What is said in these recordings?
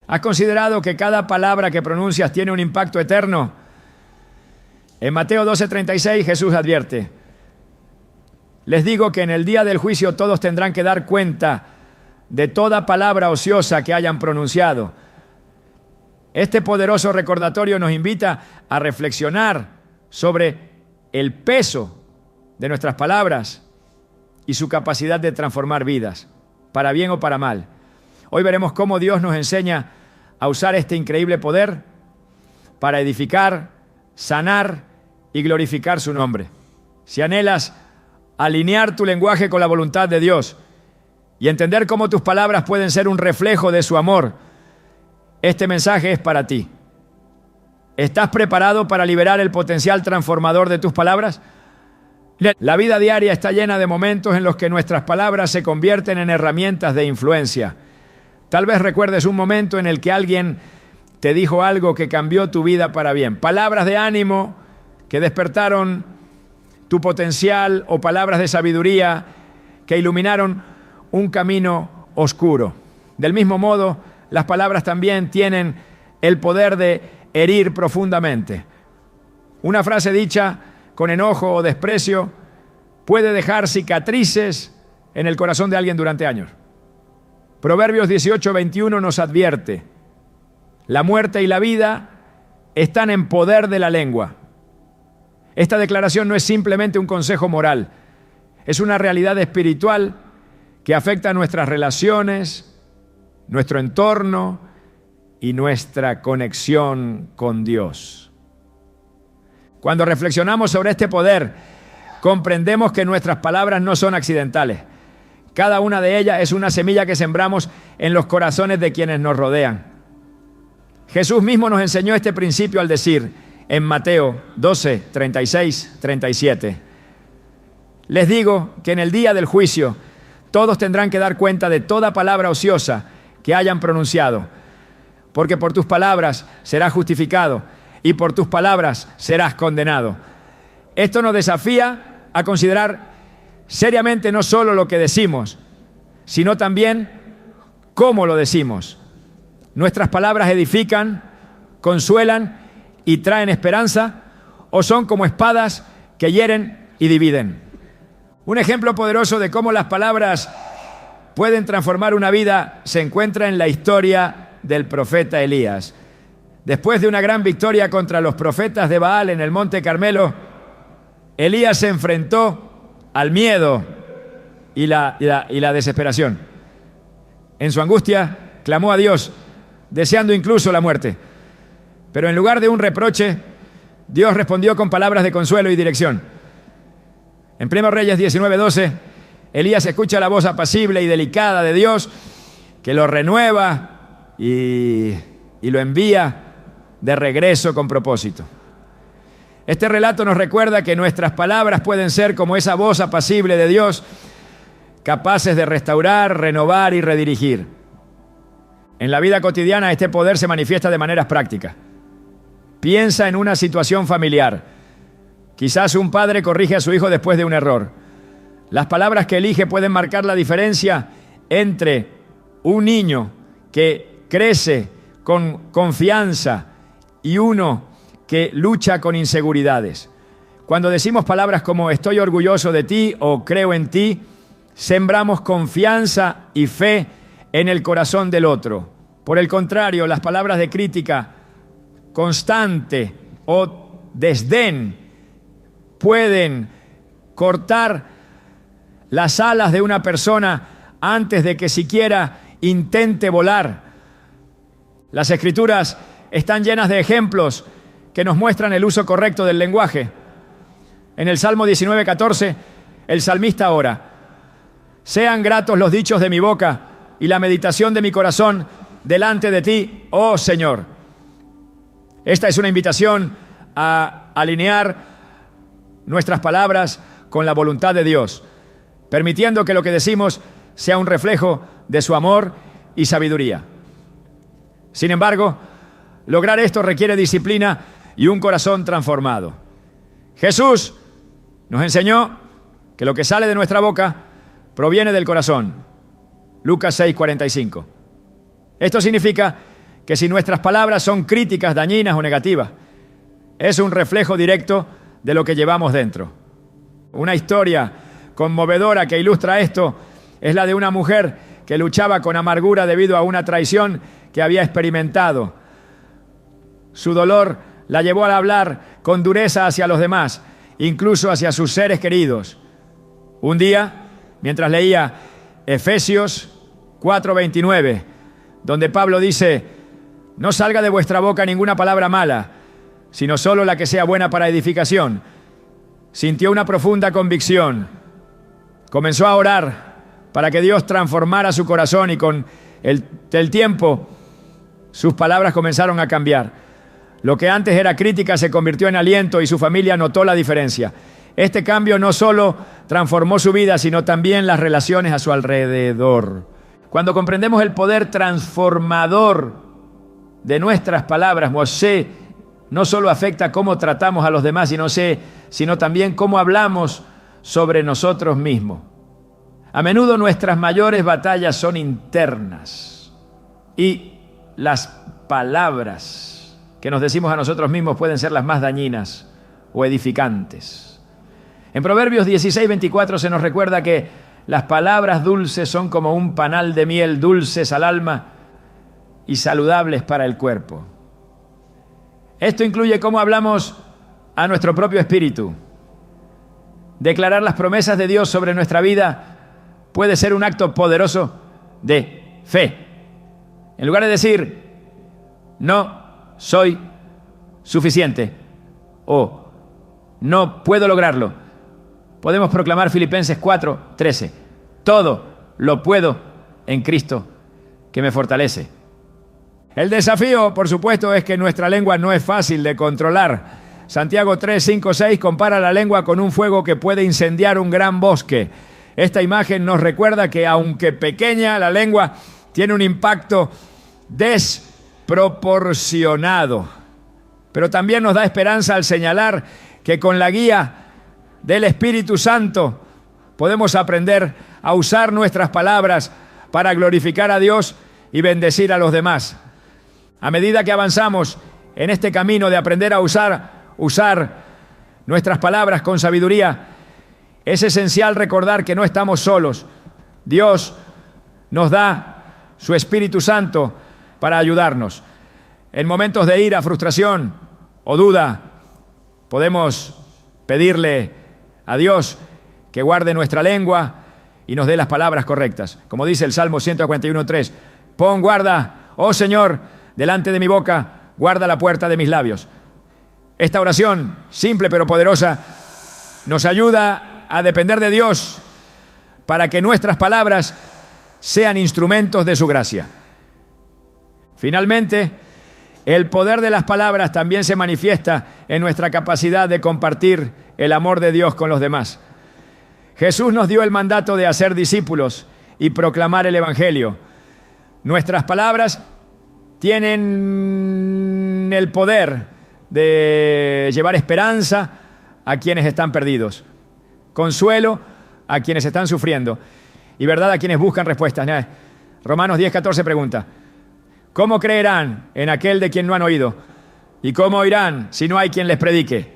¿Has considerado que cada palabra que pronuncias tiene un impacto eterno? En Mateo 12:36 Jesús advierte: les digo que en el día del juicio todos tendrán que dar cuenta de toda palabra ociosa que hayan pronunciado. Este poderoso recordatorio nos invita a reflexionar sobre el peso de nuestras palabras y su capacidad de transformar vidas, para bien o para mal. Hoy veremos cómo Dios nos enseña a usar este increíble poder para edificar, sanar y glorificar su nombre. Si anhelas alinear tu lenguaje con la voluntad de Dios y entender cómo tus palabras pueden ser un reflejo de su amor, este mensaje es para ti. ¿Estás preparado para liberar el potencial transformador de tus palabras? La vida diaria está llena de momentos en los que nuestras palabras se convierten en herramientas de influencia. Tal vez recuerdes un momento en el que alguien te dijo algo que cambió tu vida para bien. Palabras de ánimo que despertaron tu potencial o palabras de sabiduría que iluminaron un camino oscuro. Del mismo modo, las palabras también tienen el poder de herir profundamente. Una frase dicha con enojo o desprecio puede dejar cicatrices en el corazón de alguien durante años. Proverbios 18:21 nos advierte: la muerte y la vida están en poder de la lengua. Esta declaración no es simplemente un consejo moral, es una realidad espiritual que afecta a nuestras relaciones, nuestro entorno y nuestra conexión con Dios. Cuando reflexionamos sobre este poder, comprendemos que nuestras palabras no son accidentales. Cada una de ellas es una semilla que sembramos en los corazones de quienes nos rodean. Jesús mismo nos enseñó este principio al decir en Mateo 12:36-37: les digo que en el día del juicio todos tendrán que dar cuenta de toda palabra ociosa que hayan pronunciado, porque por tus palabras serás justificado y por tus palabras serás condenado. Esto nos desafía a considerar seriamente no solo lo que decimos, sino también cómo lo decimos. ¿Nuestras palabras edifican, consuelan y traen esperanza, o son como espadas que hieren y dividen? Un ejemplo poderoso de cómo las palabras pueden transformar una vida se encuentra en la historia del profeta Elías. Después de una gran victoria contra los profetas de Baal en el Monte Carmelo, Elías se enfrentó al miedo y la desesperación. En su angustia clamó a Dios, deseando incluso la muerte. Pero en lugar de un reproche, Dios respondió con palabras de consuelo y dirección. En 1 Reyes 19:12, Elías escucha la voz apacible y delicada de Dios que lo renueva y lo envía de regreso con propósito. Este relato nos recuerda que nuestras palabras pueden ser como esa voz apacible de Dios, capaces de restaurar, renovar y redirigir. En la vida cotidiana este poder se manifiesta de maneras prácticas. Piensa en una situación familiar. Quizás un padre corrige a su hijo después de un error. Las palabras que elige pueden marcar la diferencia entre un niño que crece con confianza y uno que lucha con inseguridades. Cuando decimos palabras como estoy orgulloso de ti o creo en ti, sembramos confianza y fe en el corazón del otro. Por el contrario, las palabras de crítica constante o desdén pueden cortar las alas de una persona antes de que siquiera intente volar. Las Escrituras están llenas de ejemplos que nos muestran el uso correcto del lenguaje. En el Salmo 19:14, el salmista ora: sean gratos los dichos de mi boca y la meditación de mi corazón delante de ti, oh Señor. Esta es una invitación a alinear nuestras palabras con la voluntad de Dios, permitiendo que lo que decimos sea un reflejo de su amor y sabiduría. Sin embargo, lograr esto requiere disciplina y un corazón transformado. Jesús nos enseñó que lo que sale de nuestra boca proviene del corazón. Lucas 6:45. Esto significa que si nuestras palabras son críticas, dañinas o negativas, es un reflejo directo de lo que llevamos dentro. Una historia conmovedora que ilustra esto es la de una mujer que luchaba con amargura debido a una traición que había experimentado. Su dolor la llevó a hablar con dureza hacia los demás, incluso hacia sus seres queridos. Un día, mientras leía Efesios 4:29, donde Pablo dice: no salga de vuestra boca ninguna palabra mala, sino solo la que sea buena para edificación, sintió una profunda convicción. Comenzó a orar para que Dios transformara su corazón y con el tiempo sus palabras comenzaron a cambiar. Lo que antes era crítica se convirtió en aliento y su familia notó la diferencia. Este cambio no solo transformó su vida, sino también las relaciones a su alrededor. Cuando comprendemos el poder transformador de nuestras palabras, Moshe no solo afecta cómo tratamos a los demás, sino también cómo hablamos sobre nosotros mismos. A menudo nuestras mayores batallas son internas y las palabras que nos decimos a nosotros mismos pueden ser las más dañinas o edificantes. En Proverbios 16:24 se nos recuerda que las palabras dulces son como un panal de miel, dulces al alma y saludables para el cuerpo. Esto incluye cómo hablamos a nuestro propio espíritu. Declarar las promesas de Dios sobre nuestra vida puede ser un acto poderoso de fe. En lugar de decir, no soy suficiente o no puedo lograrlo, podemos proclamar Filipenses 4:13. Todo lo puedo en Cristo que me fortalece. El desafío, por supuesto, es que nuestra lengua no es fácil de controlar. Santiago 3:5-6 compara la lengua con un fuego que puede incendiar un gran bosque. Esta imagen nos recuerda que, aunque pequeña, la lengua tiene un impacto desproporcionado. Pero también nos da esperanza al señalar que con la guía del Espíritu Santo podemos aprender a usar nuestras palabras para glorificar a Dios y bendecir a los demás. A medida que avanzamos en este camino de aprender a usar nuestras palabras con sabiduría, es esencial recordar que no estamos solos. Dios nos da su Espíritu Santo para ayudarnos. En momentos de ira, frustración o duda, podemos pedirle a Dios que guarde nuestra lengua y nos dé las palabras correctas. Como dice el Salmo 141:3, pon guarda, oh Señor, delante de mi boca, guarda la puerta de mis labios. Esta oración, simple pero poderosa, nos ayuda a depender de Dios para que nuestras palabras sean instrumentos de su gracia. Finalmente, el poder de las palabras también se manifiesta en nuestra capacidad de compartir el amor de Dios con los demás. Jesús nos dio el mandato de hacer discípulos y proclamar el Evangelio. Nuestras palabras tienen el poder de llevar esperanza a quienes están perdidos, consuelo a quienes están sufriendo y verdad a quienes buscan respuestas. Romanos 10:14 pregunta: ¿cómo creerán en aquel de quien no han oído? ¿Y cómo oirán si no hay quien les predique?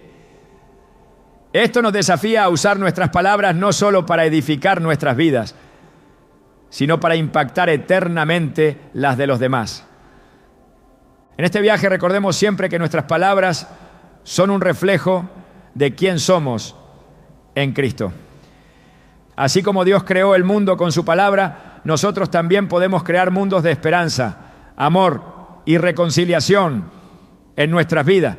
Esto nos desafía a usar nuestras palabras no solo para edificar nuestras vidas, sino para impactar eternamente las de los demás. En este viaje recordemos siempre que nuestras palabras son un reflejo de quién somos en Cristo. Así como Dios creó el mundo con su palabra, nosotros también podemos crear mundos de esperanza, amor y reconciliación en nuestras vidas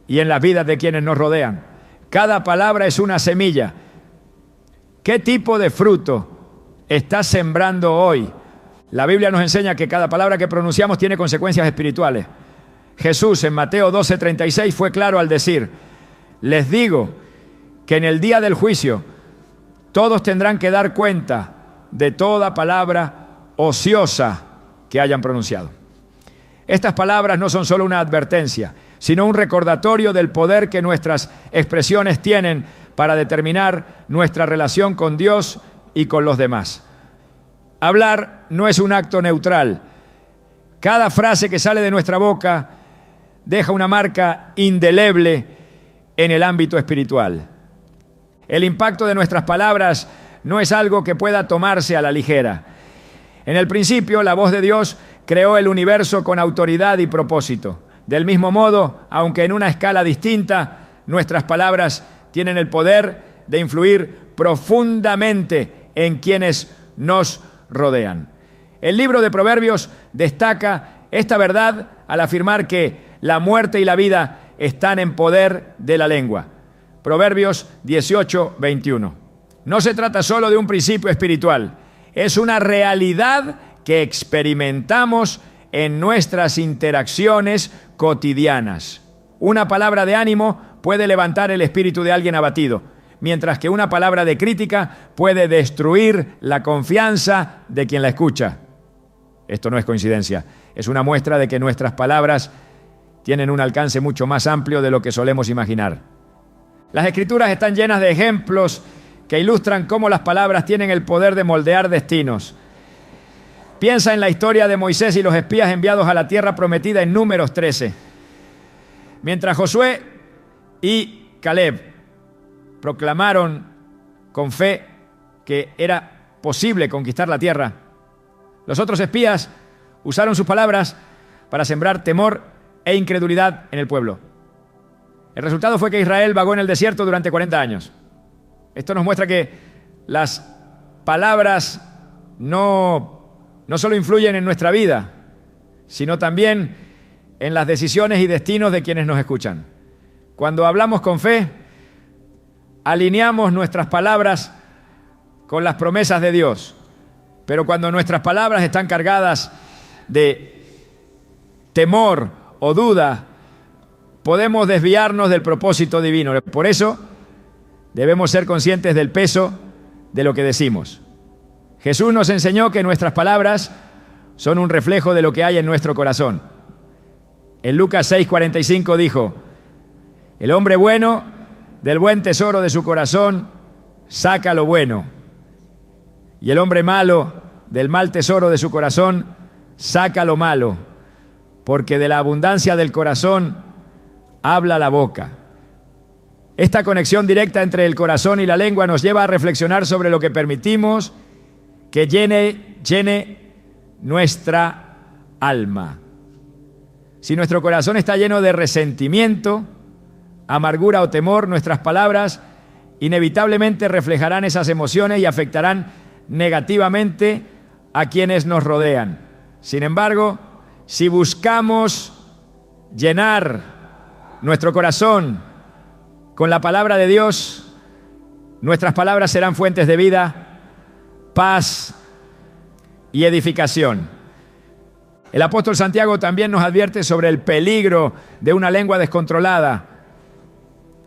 y en las vidas de quienes nos rodean. Cada palabra es una semilla. ¿Qué tipo de fruto estás sembrando hoy? La Biblia nos enseña que cada palabra que pronunciamos tiene consecuencias espirituales. Jesús en Mateo 12:36 fue claro al decir: les digo que en el día del juicio todos tendrán que dar cuenta de toda palabra ociosa que hayan pronunciado. Estas palabras no son solo una advertencia, sino un recordatorio del poder que nuestras expresiones tienen para determinar nuestra relación con Dios y con los demás. Hablar no es un acto neutral, Cada frase que sale de nuestra boca deja una marca indeleble en el ámbito espiritual. El impacto de nuestras palabras no es algo que pueda tomarse a la ligera. En el principio, la voz de Dios creó el universo con autoridad y propósito. Del mismo modo, aunque en una escala distinta, nuestras palabras tienen el poder de influir profundamente en quienes nos rodean. El libro de Proverbios destaca esta verdad al afirmar que la muerte y la vida están en poder de la lengua. Proverbios 18, 21. No se trata solo de un principio espiritual, es una realidad que experimentamos en nuestras interacciones cotidianas. Una palabra de ánimo puede levantar el espíritu de alguien abatido, mientras que una palabra de crítica puede destruir la confianza de quien la escucha. Esto no es coincidencia, es una muestra de que nuestras palabras tienen un alcance mucho más amplio de lo que solemos imaginar. Las Escrituras están llenas de ejemplos que ilustran cómo las palabras tienen el poder de moldear destinos. Piensa en la historia de Moisés y los espías enviados a la tierra prometida en Números 13. Mientras Josué y Caleb proclamaron con fe que era posible conquistar la tierra, los otros espías usaron sus palabras para sembrar temor e incredulidad en el pueblo. El resultado fue que Israel vagó en el desierto durante 40 años. Esto nos muestra que las palabras no solo influyen en nuestra vida, sino también en las decisiones y destinos de quienes nos escuchan. Cuando hablamos con fe, alineamos nuestras palabras con las promesas de Dios. Pero cuando nuestras palabras están cargadas de temor o duda, podemos desviarnos del propósito divino. Por eso debemos ser conscientes del peso de lo que decimos. Jesús nos enseñó que nuestras palabras son un reflejo de lo que hay en nuestro corazón. En Lucas 6:45 dijo: el hombre bueno del buen tesoro de su corazón saca lo bueno, y el hombre malo del mal tesoro de su corazón saca lo malo, porque de la abundancia del corazón habla la boca. Esta conexión directa entre el corazón y la lengua nos lleva a reflexionar sobre lo que permitimos que llene nuestra alma. Si nuestro corazón está lleno de resentimiento, amargura o temor, nuestras palabras inevitablemente reflejarán esas emociones y afectarán negativamente a quienes nos rodean. Sin embargo, si buscamos llenar nuestro corazón con la palabra de Dios, nuestras palabras serán fuentes de vida, paz y edificación. El apóstol Santiago también nos advierte sobre el peligro de una lengua descontrolada.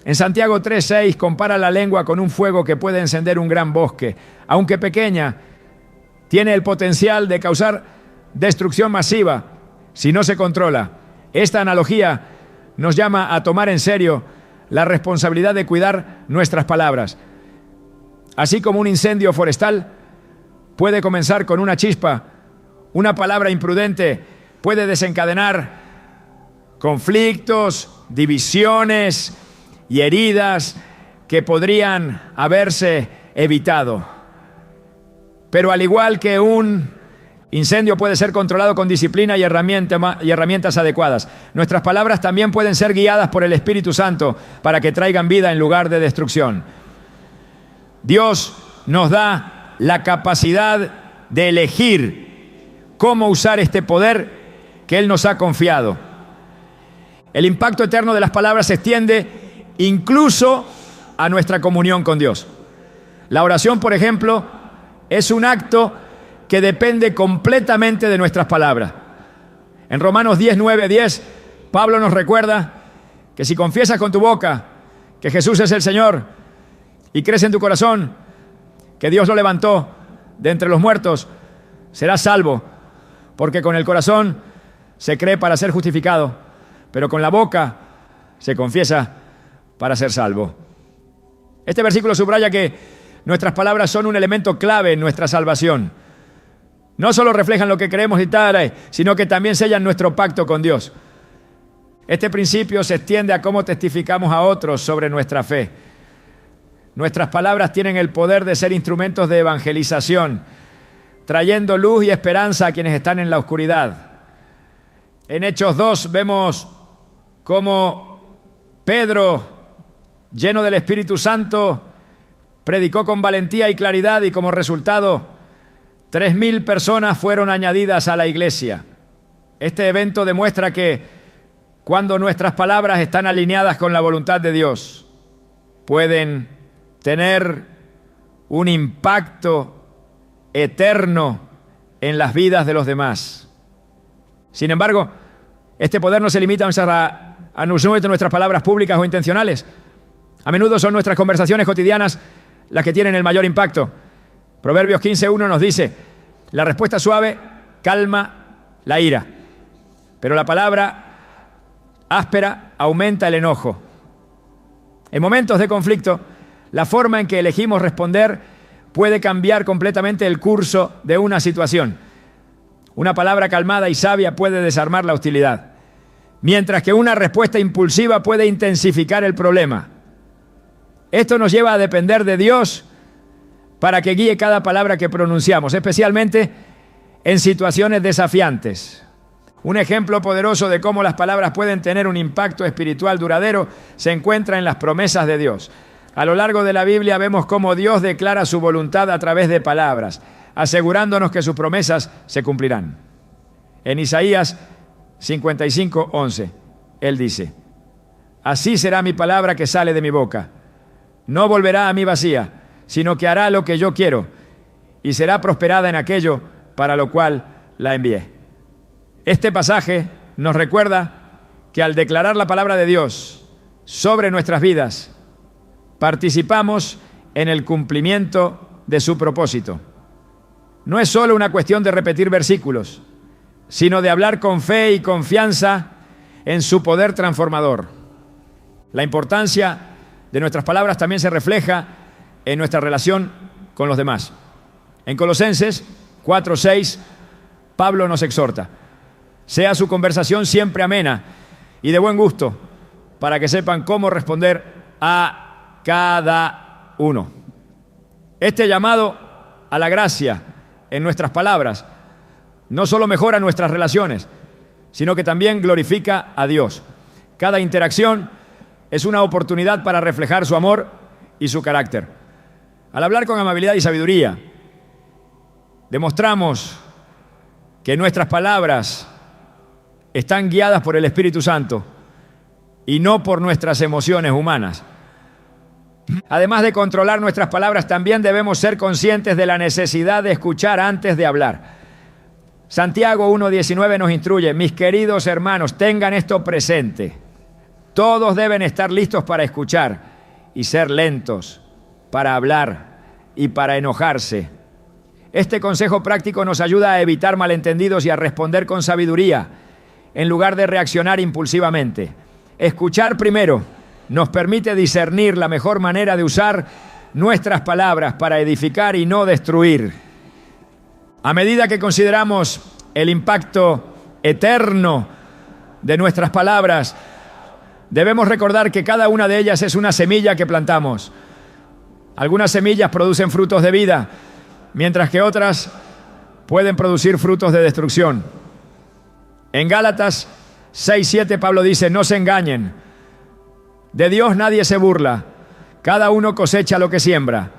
En Santiago 3:6 compara la lengua con un fuego que puede encender un gran bosque. Aunque pequeña, tiene el potencial de causar destrucción masiva si no se controla. Esta analogía nos llama a tomar en serio la responsabilidad de cuidar nuestras palabras. Así como un incendio forestal puede comenzar con una chispa, una palabra imprudente puede desencadenar conflictos, divisiones y heridas que podrían haberse evitado. Pero al igual que un incendio puede ser controlado con disciplina y herramientas adecuadas, nuestras palabras también pueden ser guiadas por el Espíritu Santo para que traigan vida en lugar de destrucción. Dios nos da la capacidad de elegir cómo usar este poder que Él nos ha confiado. El impacto eterno de las palabras se extiende incluso a nuestra comunión con Dios. La oración, por ejemplo, es un acto que depende completamente de nuestras palabras. En Romanos 10:9-10, Pablo nos recuerda que si confiesas con tu boca que Jesús es el Señor y crees en tu corazón que Dios lo levantó de entre los muertos, serás salvo, porque con el corazón se cree para ser justificado, pero con la boca se confiesa para ser salvo. Este versículo subraya que nuestras palabras son un elemento clave en nuestra salvación. No solo reflejan lo que creemos y tal, sino que también sellan nuestro pacto con Dios. Este principio se extiende a cómo testificamos a otros sobre nuestra fe. Nuestras palabras tienen el poder de ser instrumentos de evangelización, trayendo luz y esperanza a quienes están en la oscuridad. En Hechos 2 vemos cómo Pedro, lleno del Espíritu Santo, predicó con valentía y claridad y como resultado 3.000 personas fueron añadidas a la iglesia. Este evento demuestra que cuando nuestras palabras están alineadas con la voluntad de Dios, pueden tener un impacto eterno en las vidas de los demás. Sin embargo, este poder no se limita a nuestras palabras públicas o intencionales. A menudo son nuestras conversaciones cotidianas las que tienen el mayor impacto. Proverbios 15:1 nos dice: la respuesta suave calma la ira, pero la palabra áspera aumenta el enojo. En momentos de conflicto, la forma en que elegimos responder puede cambiar completamente el curso de una situación. Una palabra calmada y sabia puede desarmar la hostilidad, mientras que una respuesta impulsiva puede intensificar el problema. Esto nos lleva a depender de Dios para que guíe cada palabra que pronunciamos, especialmente en situaciones desafiantes. Un ejemplo poderoso de cómo las palabras pueden tener un impacto espiritual duradero se encuentra en las promesas de Dios. A lo largo de la Biblia vemos cómo Dios declara su voluntad a través de palabras, asegurándonos que sus promesas se cumplirán. En Isaías 55:11, Él dice: así será mi palabra que sale de mi boca. No volverá a mí vacía, sino que hará lo que yo quiero y será prosperada en aquello para lo cual la envié. Este pasaje nos recuerda que al declarar la palabra de Dios sobre nuestras vidas, participamos en el cumplimiento de su propósito. No es solo una cuestión de repetir versículos, sino de hablar con fe y confianza en su poder transformador. La importancia de nuestras palabras también se refleja en nuestra relación con los demás. En Colosenses 4:6, Pablo nos exhorta: sea su conversación siempre amena y de buen gusto, para que sepan cómo responder a cada uno. Este llamado a la gracia en nuestras palabras no solo mejora nuestras relaciones, sino que también glorifica a Dios. Cada interacción es una oportunidad para reflejar su amor y su carácter. Al hablar con amabilidad y sabiduría, demostramos que nuestras palabras están guiadas por el Espíritu Santo y no por nuestras emociones humanas. Además de controlar nuestras palabras, también debemos ser conscientes de la necesidad de escuchar antes de hablar. Santiago 1:19 nos instruye: mis queridos hermanos, tengan esto presente. Todos deben estar listos para escuchar y ser lentos para hablar y para enojarse. Este consejo práctico nos ayuda a evitar malentendidos y a responder con sabiduría, en lugar de reaccionar impulsivamente. Escuchar primero nos permite discernir la mejor manera de usar nuestras palabras para edificar y no destruir. A medida que consideramos el impacto eterno de nuestras palabras, debemos recordar que cada una de ellas es una semilla que plantamos. Algunas semillas producen frutos de vida, mientras que otras pueden producir frutos de destrucción. En Gálatas 6:7 Pablo dice: no se engañen. De Dios nadie se burla. Cada uno cosecha lo que siembra.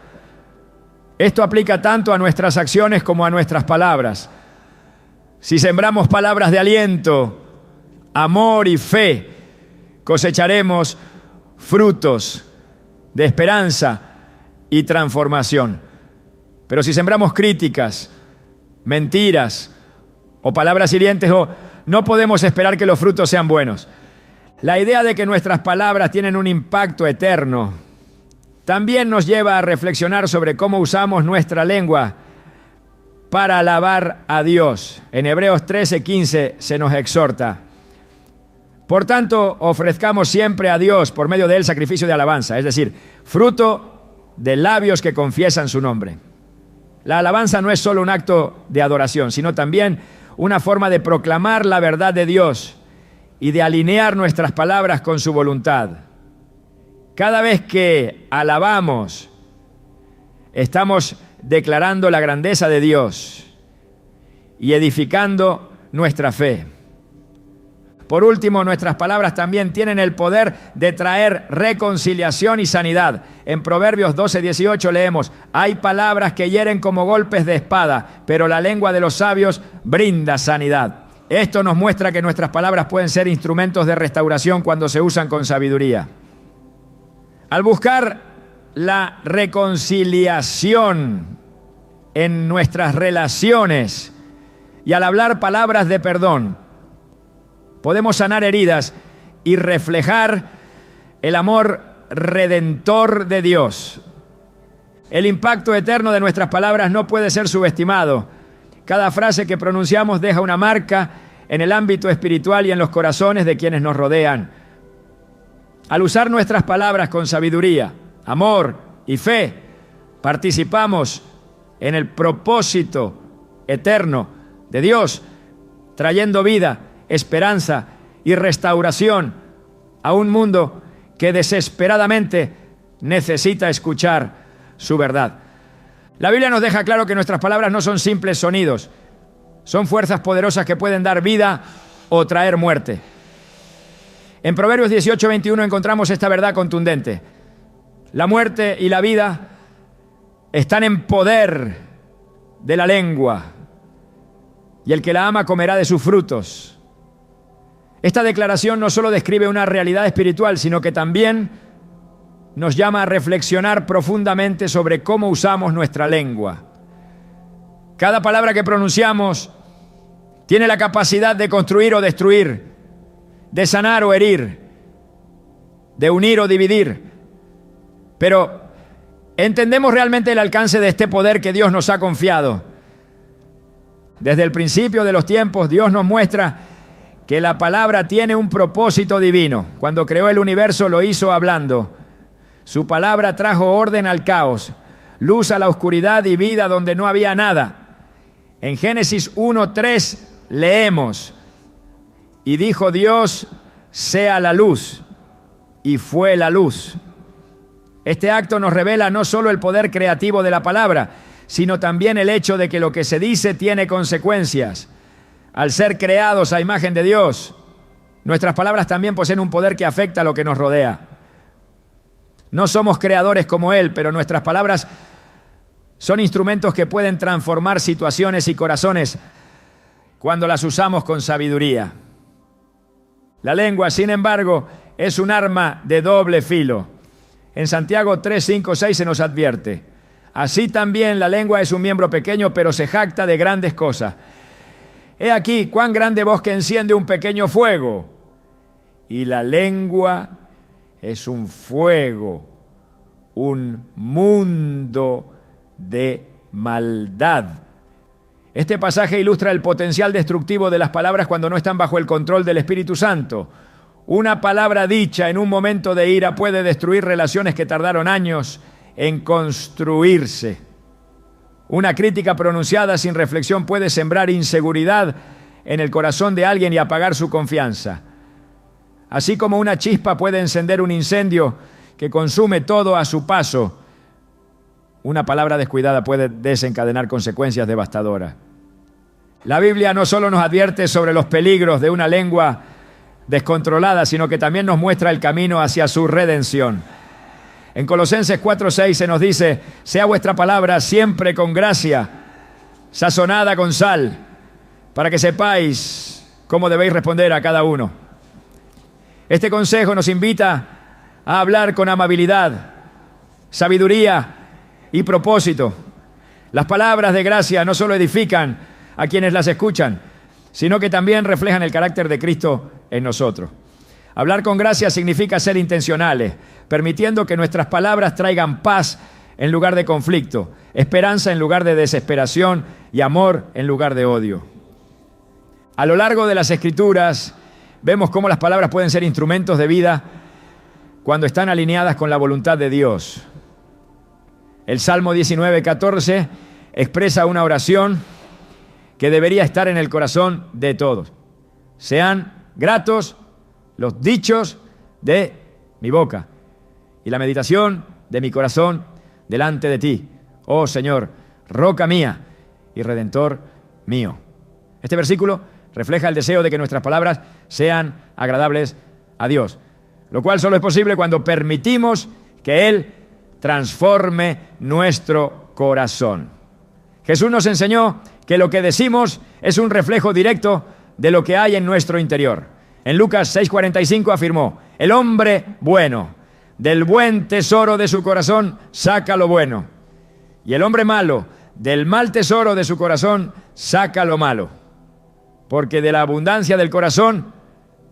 Esto aplica tanto a nuestras acciones como a nuestras palabras. Si sembramos palabras de aliento, amor y fe, cosecharemos frutos de esperanza y transformación. Pero si sembramos críticas, mentiras o palabras hirientes, no podemos esperar que los frutos sean buenos. La idea de que nuestras palabras tienen un impacto eterno también nos lleva a reflexionar sobre cómo usamos nuestra lengua para alabar a Dios. En Hebreos 13:15 se nos exhorta: por tanto, ofrezcamos siempre a Dios por medio de él sacrificio de alabanza, es decir, fruto de labios que confiesan su nombre. La alabanza no es solo un acto de adoración, sino también una forma de proclamar la verdad de Dios y de alinear nuestras palabras con su voluntad. Cada vez que alabamos, estamos declarando la grandeza de Dios y edificando nuestra fe. Por último, nuestras palabras también tienen el poder de traer reconciliación y sanidad. En Proverbios 12:18 leemos: hay palabras que hieren como golpes de espada, pero la lengua de los sabios brinda sanidad. Esto nos muestra que nuestras palabras pueden ser instrumentos de restauración cuando se usan con sabiduría. Al buscar la reconciliación en nuestras relaciones y al hablar palabras de perdón, podemos sanar heridas y reflejar el amor redentor de Dios. El impacto eterno de nuestras palabras no puede ser subestimado. Cada frase que pronunciamos deja una marca en el ámbito espiritual y en los corazones de quienes nos rodean. Al usar nuestras palabras con sabiduría, amor y fe, participamos en el propósito eterno de Dios, trayendo vida, esperanza y restauración a un mundo que desesperadamente necesita escuchar su verdad. La Biblia nos deja claro que nuestras palabras no son simples sonidos, son fuerzas poderosas que pueden dar vida o traer muerte. En Proverbios 18:21 encontramos esta verdad contundente: la muerte y la vida están en poder de la lengua, y el que la ama comerá de sus frutos. Esta declaración no solo describe una realidad espiritual, sino que también nos llama a reflexionar profundamente sobre cómo usamos nuestra lengua. Cada palabra que pronunciamos tiene la capacidad de construir o destruir, de sanar o herir, de unir o dividir. Pero ¿entendemos realmente el alcance de este poder que Dios nos ha confiado? Desde el principio de los tiempos, Dios nos muestra que la palabra tiene un propósito divino. Cuando creó el universo, lo hizo hablando. Su palabra trajo orden al caos, luz a la oscuridad y vida donde no había nada. En Génesis 1:3 leemos: y dijo Dios, sea la luz, y fue la luz. Este acto nos revela no solo el poder creativo de la palabra, sino también el hecho de que lo que se dice tiene consecuencias. Al ser creados a imagen de Dios, nuestras palabras también poseen un poder que afecta a lo que nos rodea. No somos creadores como Él, pero nuestras palabras son instrumentos que pueden transformar situaciones y corazones cuando las usamos con sabiduría. La lengua, sin embargo, es un arma de doble filo. En Santiago 3, 5, 6 se nos advierte: así también la lengua es un miembro pequeño, pero se jacta de grandes cosas. He aquí cuán grande bosque enciende un pequeño fuego, y la lengua es un fuego, un mundo de maldad. Este pasaje ilustra el potencial destructivo de las palabras cuando no están bajo el control del Espíritu Santo. Una palabra dicha en un momento de ira puede destruir relaciones que tardaron años en construirse. Una crítica pronunciada sin reflexión puede sembrar inseguridad en el corazón de alguien y apagar su confianza. Así como una chispa puede encender un incendio que consume todo a su paso, una palabra descuidada puede desencadenar consecuencias devastadoras. La Biblia no solo nos advierte sobre los peligros de una lengua descontrolada, sino que también nos muestra el camino hacia su redención. En Colosenses 4:6 se nos dice: sea vuestra palabra siempre con gracia, sazonada con sal, para que sepáis cómo debéis responder a cada uno. Este consejo nos invita a hablar con amabilidad, sabiduría y propósito. Las palabras de gracia no solo edifican a quienes las escuchan, sino que también reflejan el carácter de Cristo en nosotros. Hablar con gracia significa ser intencionales, permitiendo que nuestras palabras traigan paz en lugar de conflicto, esperanza en lugar de desesperación y amor en lugar de odio. A lo largo de las Escrituras vemos cómo las palabras pueden ser instrumentos de vida cuando están alineadas con la voluntad de Dios. El Salmo 19:14 expresa una oración que debería estar en el corazón de todos. Sean gratos los dichos de mi boca y la meditación de mi corazón delante de ti, oh Señor, roca mía y redentor mío. Este versículo refleja el deseo de que nuestras palabras sean agradables a Dios, lo cual solo es posible cuando permitimos que Él transforme nuestro corazón. Jesús nos enseñó que lo que decimos es un reflejo directo de lo que hay en nuestro interior. En Lucas 6:45 afirmó: el hombre bueno, del buen tesoro de su corazón saca lo bueno, y el hombre malo, del mal tesoro de su corazón saca lo malo, porque de la abundancia del corazón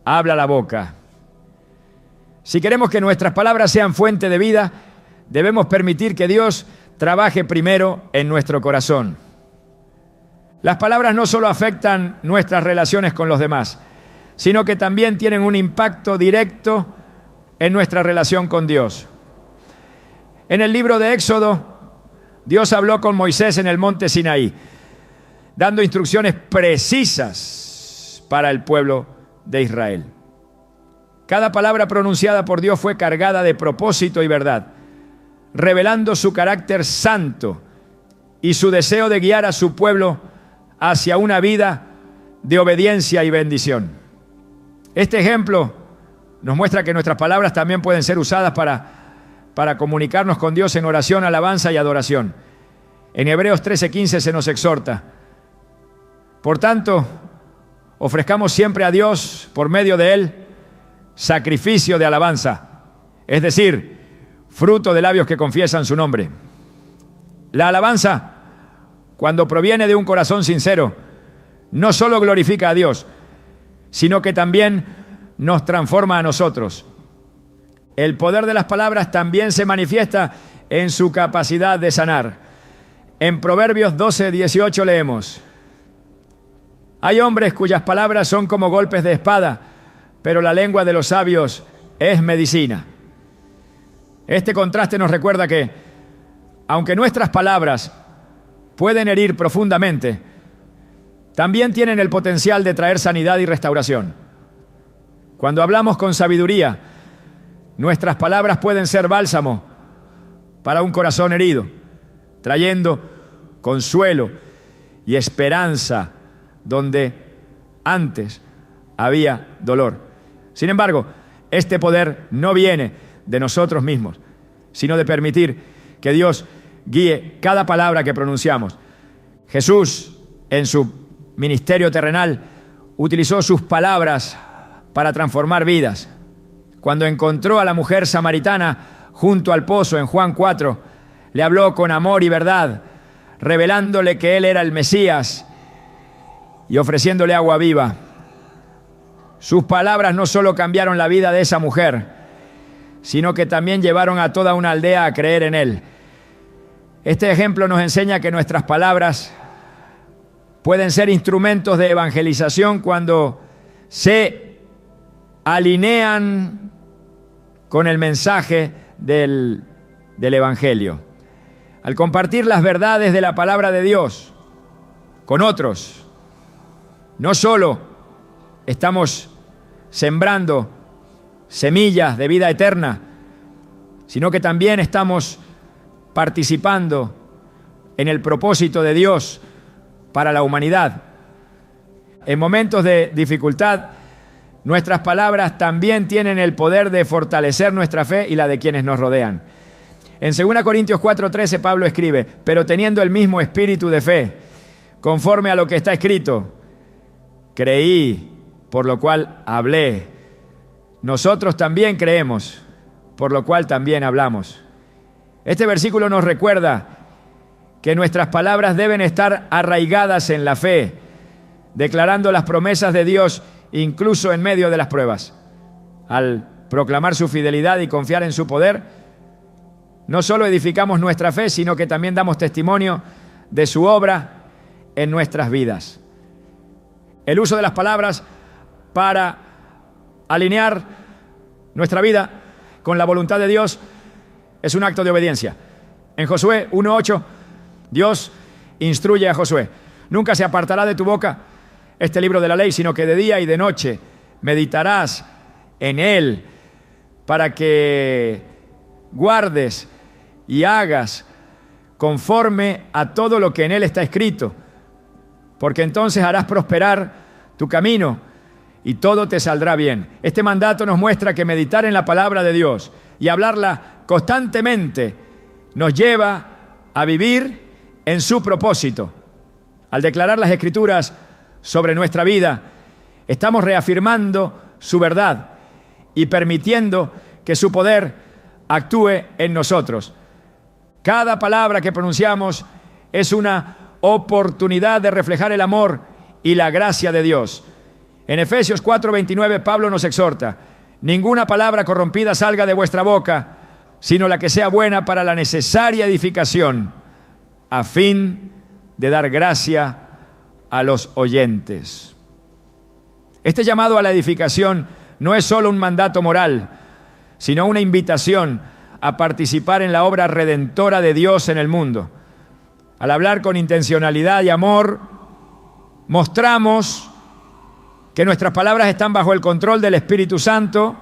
habla la boca. Si queremos que nuestras palabras sean fuente de vida, debemos permitir que Dios trabaje primero en nuestro corazón. Las palabras no solo afectan nuestras relaciones con los demás, sino que también tienen un impacto directo en nuestra relación con Dios. En el libro de Éxodo, Dios habló con Moisés en el monte Sinaí, dando instrucciones precisas para el pueblo de Israel. Cada palabra pronunciada por Dios fue cargada de propósito y verdad, revelando su carácter santo y su deseo de guiar a su pueblo hacia una vida de obediencia y bendición. Este ejemplo nos muestra que nuestras palabras también pueden ser usadas para comunicarnos con Dios en oración, alabanza y adoración. En Hebreos 13:15 se nos exhorta: por tanto, ofrezcamos siempre a Dios, por medio de Él, sacrificio de alabanza, es decir, fruto de labios que confiesan su nombre. La alabanza, cuando proviene de un corazón sincero, no solo glorifica a Dios, sino que también nos transforma a nosotros. El poder de las palabras también se manifiesta en su capacidad de sanar. En Proverbios 12:18 leemos: hay hombres cuyas palabras son como golpes de espada, pero la lengua de los sabios es medicina. Este contraste nos recuerda que, aunque nuestras palabras pueden herir profundamente, también tienen el potencial de traer sanidad y restauración. Cuando hablamos con sabiduría, nuestras palabras pueden ser bálsamo para un corazón herido, trayendo consuelo y esperanza donde antes había dolor. Sin embargo, este poder no viene de nosotros mismos, sino de permitir que Dios guíe cada palabra que pronunciamos. Jesús, en su ministerio terrenal, utilizó sus palabras para transformar vidas. Cuando encontró a la mujer samaritana junto al pozo en Juan 4, le habló con amor y verdad, revelándole que Él era el Mesías y ofreciéndole agua viva. Sus palabras no solo cambiaron la vida de esa mujer, sino que también llevaron a toda una aldea a creer en Él. Este ejemplo nos enseña que nuestras palabras pueden ser instrumentos de evangelización cuando se alinean con el mensaje del Evangelio. Al compartir las verdades de la palabra de Dios con otros, no solo estamos sembrando semillas de vida eterna, sino que también estamos participando en el propósito de Dios para la humanidad. En momentos de dificultad, nuestras palabras también tienen el poder de fortalecer nuestra fe y la de quienes nos rodean. En 2 Corintios 4:13 Pablo escribe: pero teniendo el mismo espíritu de fe, conforme a lo que está escrito, creí, por lo cual hablé. Nosotros también creemos, por lo cual también hablamos. Este versículo nos recuerda que nuestras palabras deben estar arraigadas en la fe, declarando las promesas de Dios incluso en medio de las pruebas. Al proclamar su fidelidad y confiar en su poder, no solo edificamos nuestra fe, sino que también damos testimonio de su obra en nuestras vidas. El uso de las palabras para alinear nuestra vida con la voluntad de Dios es un acto de obediencia. En Josué 1:8, Dios instruye a Josué. Nunca se apartará de tu boca este libro de la ley, sino que de día y de noche meditarás en él para que guardes y hagas conforme a todo lo que en él está escrito, porque entonces harás prosperar tu camino y todo te saldrá bien. Este mandato nos muestra que meditar en la palabra de Dios y hablarla constantemente nos lleva a vivir en su propósito. Al declarar las Escrituras sobre nuestra vida, estamos reafirmando su verdad y permitiendo que su poder actúe en nosotros. Cada palabra que pronunciamos es una oportunidad de reflejar el amor y la gracia de Dios. En Efesios 4:29, Pablo nos exhorta: ninguna palabra corrompida salga de vuestra boca, sino la que sea buena para la necesaria edificación, a fin de dar gracia a los oyentes. Este llamado a la edificación no es solo un mandato moral, sino una invitación a participar en la obra redentora de Dios en el mundo. Al hablar con intencionalidad y amor, mostramos que nuestras palabras están bajo el control del Espíritu Santo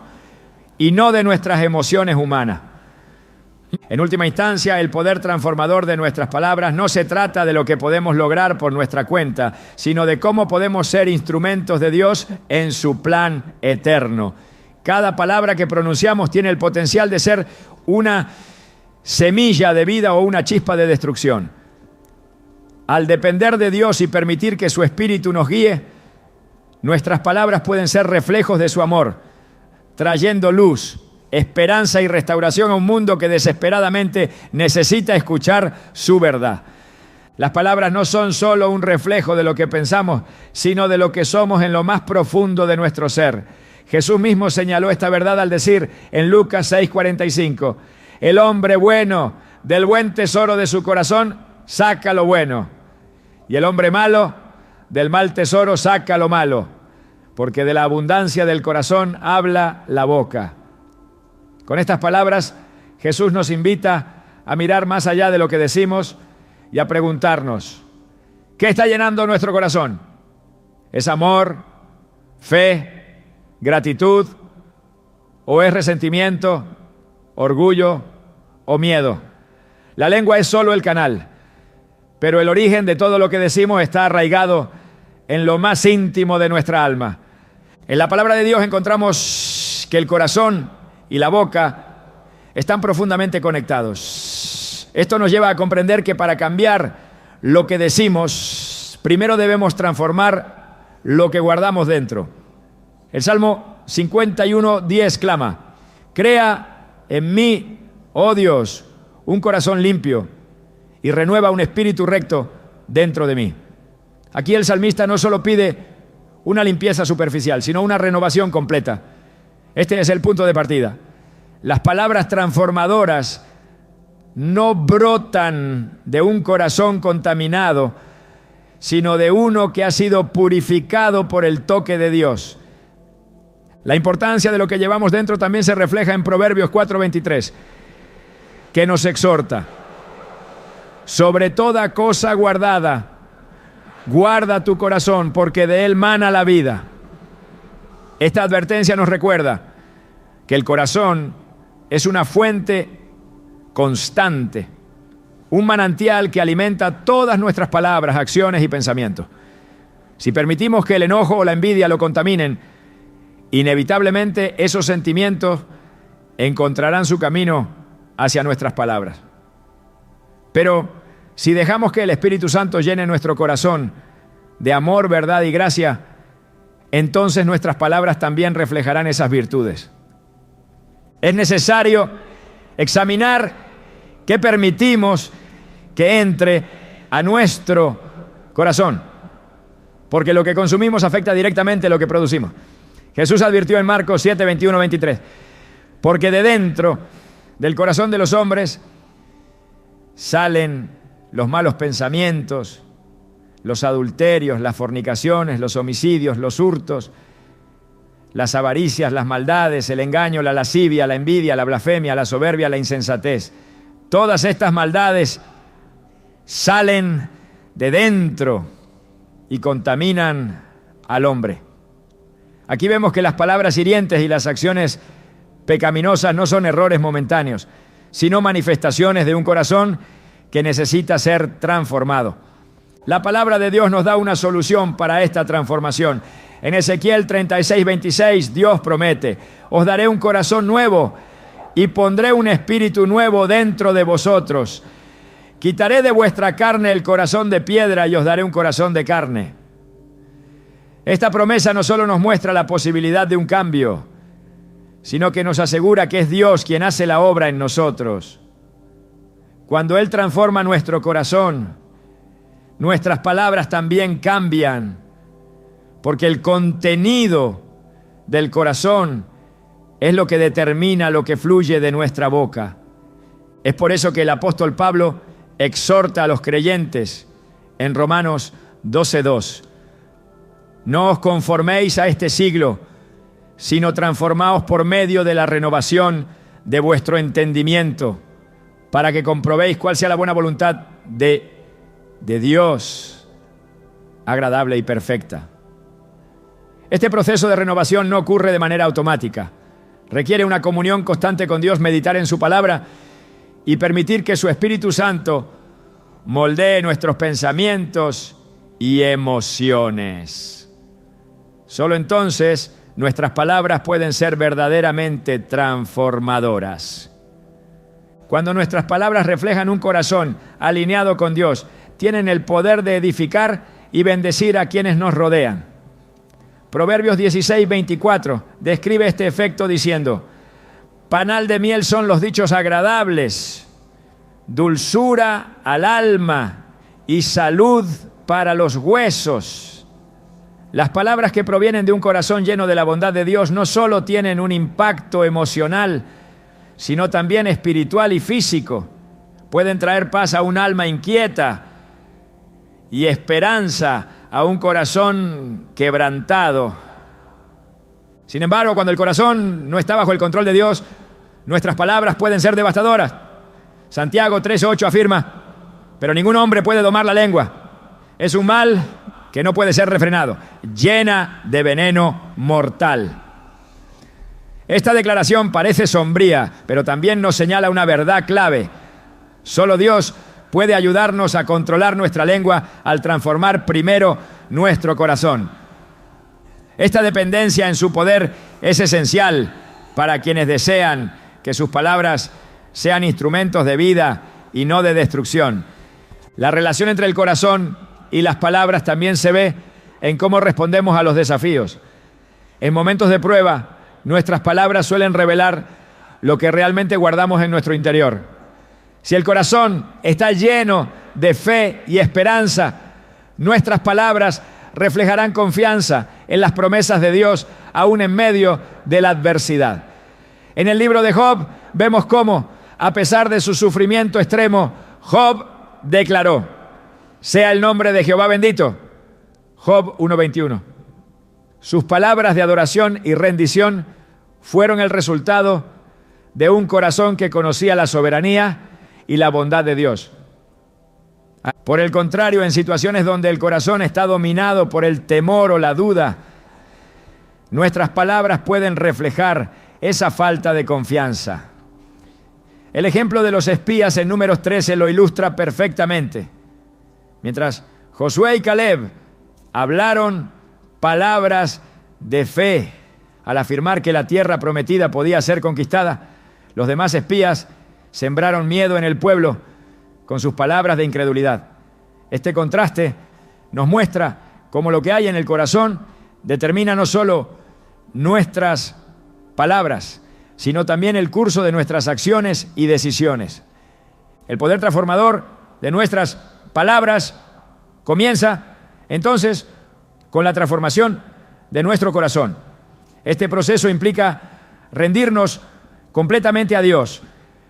y no de nuestras emociones humanas. En última instancia, el poder transformador de nuestras palabras no se trata de lo que podemos lograr por nuestra cuenta, sino de cómo podemos ser instrumentos de Dios en su plan eterno. Cada palabra que pronunciamos tiene el potencial de ser una semilla de vida o una chispa de destrucción. Al depender de Dios y permitir que su Espíritu nos guíe, nuestras palabras pueden ser reflejos de su amor, trayendo luz, esperanza y restauración a un mundo que desesperadamente necesita escuchar su verdad. Las palabras no son solo un reflejo de lo que pensamos, sino de lo que somos en lo más profundo de nuestro ser. Jesús mismo señaló esta verdad al decir en Lucas 6:45, el hombre bueno del buen tesoro de su corazón saca lo bueno, y el hombre malo del mal tesoro saca lo malo, porque de la abundancia del corazón habla la boca. Con estas palabras, Jesús nos invita a mirar más allá de lo que decimos y a preguntarnos, ¿qué está llenando nuestro corazón? ¿Es amor, fe, gratitud, o es resentimiento, orgullo o miedo? La lengua es solo el canal, pero el origen de todo lo que decimos está arraigado en lo más íntimo de nuestra alma. En la palabra de Dios encontramos que el corazón y la boca están profundamente conectados. Esto nos lleva a comprender que para cambiar lo que decimos, primero debemos transformar lo que guardamos dentro. El Salmo 51:10 clama, crea en mí, oh Dios, un corazón limpio y renueva un espíritu recto dentro de mí. Aquí el salmista no solo pide una limpieza superficial, sino una renovación completa. Este es el punto de partida. Las palabras transformadoras no brotan de un corazón contaminado, sino de uno que ha sido purificado por el toque de Dios. La importancia de lo que llevamos dentro también se refleja en Proverbios 4:23, que nos exhorta: sobre toda cosa guardada, guarda tu corazón, porque de él mana la vida. Esta advertencia nos recuerda que el corazón es una fuente constante, un manantial que alimenta todas nuestras palabras, acciones y pensamientos. Si permitimos que el enojo o la envidia lo contaminen, inevitablemente esos sentimientos encontrarán su camino hacia nuestras palabras. Pero si dejamos que el Espíritu Santo llene nuestro corazón de amor, verdad y gracia, entonces nuestras palabras también reflejarán esas virtudes. Es necesario examinar qué permitimos que entre a nuestro corazón, porque lo que consumimos afecta directamente lo que producimos. Jesús advirtió en Marcos 7:21-23, porque de dentro del corazón de los hombres salen los malos pensamientos, los adulterios, las fornicaciones, los homicidios, los hurtos, las avaricias, las maldades, el engaño, la lascivia, la envidia, la blasfemia, la soberbia, la insensatez. Todas estas maldades salen de dentro y contaminan al hombre. Aquí vemos que las palabras hirientes y las acciones pecaminosas no son errores momentáneos, sino manifestaciones de un corazón que necesita ser transformado. La palabra de Dios nos da una solución para esta transformación. En Ezequiel 36:26, Dios promete: os daré un corazón nuevo y pondré un espíritu nuevo dentro de vosotros. Quitaré de vuestra carne el corazón de piedra y os daré un corazón de carne. Esta promesa no solo nos muestra la posibilidad de un cambio, sino que nos asegura que es Dios quien hace la obra en nosotros. Cuando Él transforma nuestro corazón, nuestras palabras también cambian, porque el contenido del corazón es lo que determina lo que fluye de nuestra boca. Es por eso que el apóstol Pablo exhorta a los creyentes en Romanos 12:2: no os conforméis a este siglo, sino transformaos por medio de la renovación de vuestro entendimiento, para que comprobéis cuál sea la buena voluntad de Dios, agradable y perfecta. Este proceso de renovación no ocurre de manera automática. Requiere una comunión constante con Dios, meditar en su palabra y permitir que su Espíritu Santo moldee nuestros pensamientos y emociones. Solo entonces nuestras palabras pueden ser verdaderamente transformadoras. Cuando nuestras palabras reflejan un corazón alineado con Dios, tienen el poder de edificar y bendecir a quienes nos rodean. Proverbios 16:24 describe este efecto diciendo: panal de miel son los dichos agradables, dulzura al alma y salud para los huesos. Las palabras que provienen de un corazón lleno de la bondad de Dios no solo tienen un impacto emocional, sino también espiritual y físico. Pueden traer paz a un alma inquieta y esperanza a un corazón quebrantado. Sin embargo, cuando el corazón no está bajo el control de Dios, nuestras palabras pueden ser devastadoras. Santiago 3:8 afirma: pero ningún hombre puede domar la lengua. Es un mal que no puede ser refrenado, llena de veneno mortal. Esta declaración parece sombría, pero también nos señala una verdad clave. Solo Dios puede ayudarnos a controlar nuestra lengua al transformar primero nuestro corazón. Esta dependencia en su poder es esencial para quienes desean que sus palabras sean instrumentos de vida y no de destrucción. La relación entre el corazón y las palabras también se ve en cómo respondemos a los desafíos. En momentos de prueba, nuestras palabras suelen revelar lo que realmente guardamos en nuestro interior. Si el corazón está lleno de fe y esperanza, nuestras palabras reflejarán confianza en las promesas de Dios, aún en medio de la adversidad. En el libro de Job vemos cómo, a pesar de su sufrimiento extremo, Job declaró: sea el nombre de Jehová bendito. Job 1:21. Sus palabras de adoración y rendición fueron el resultado de un corazón que conocía la soberanía y la bondad de Dios. Por el contrario, en situaciones donde el corazón está dominado por el temor o la duda, nuestras palabras pueden reflejar esa falta de confianza. El ejemplo de los espías en Números 13 lo ilustra perfectamente. Mientras Josué y Caleb hablaron palabras de fe al afirmar que la tierra prometida podía ser conquistada, los demás espías sembraron miedo en el pueblo con sus palabras de incredulidad. Este contraste nos muestra cómo lo que hay en el corazón determina no solo nuestras palabras, sino también el curso de nuestras acciones y decisiones. El poder transformador de nuestras palabras comienza entonces con la transformación de nuestro corazón. Este proceso implica rendirnos completamente a Dios,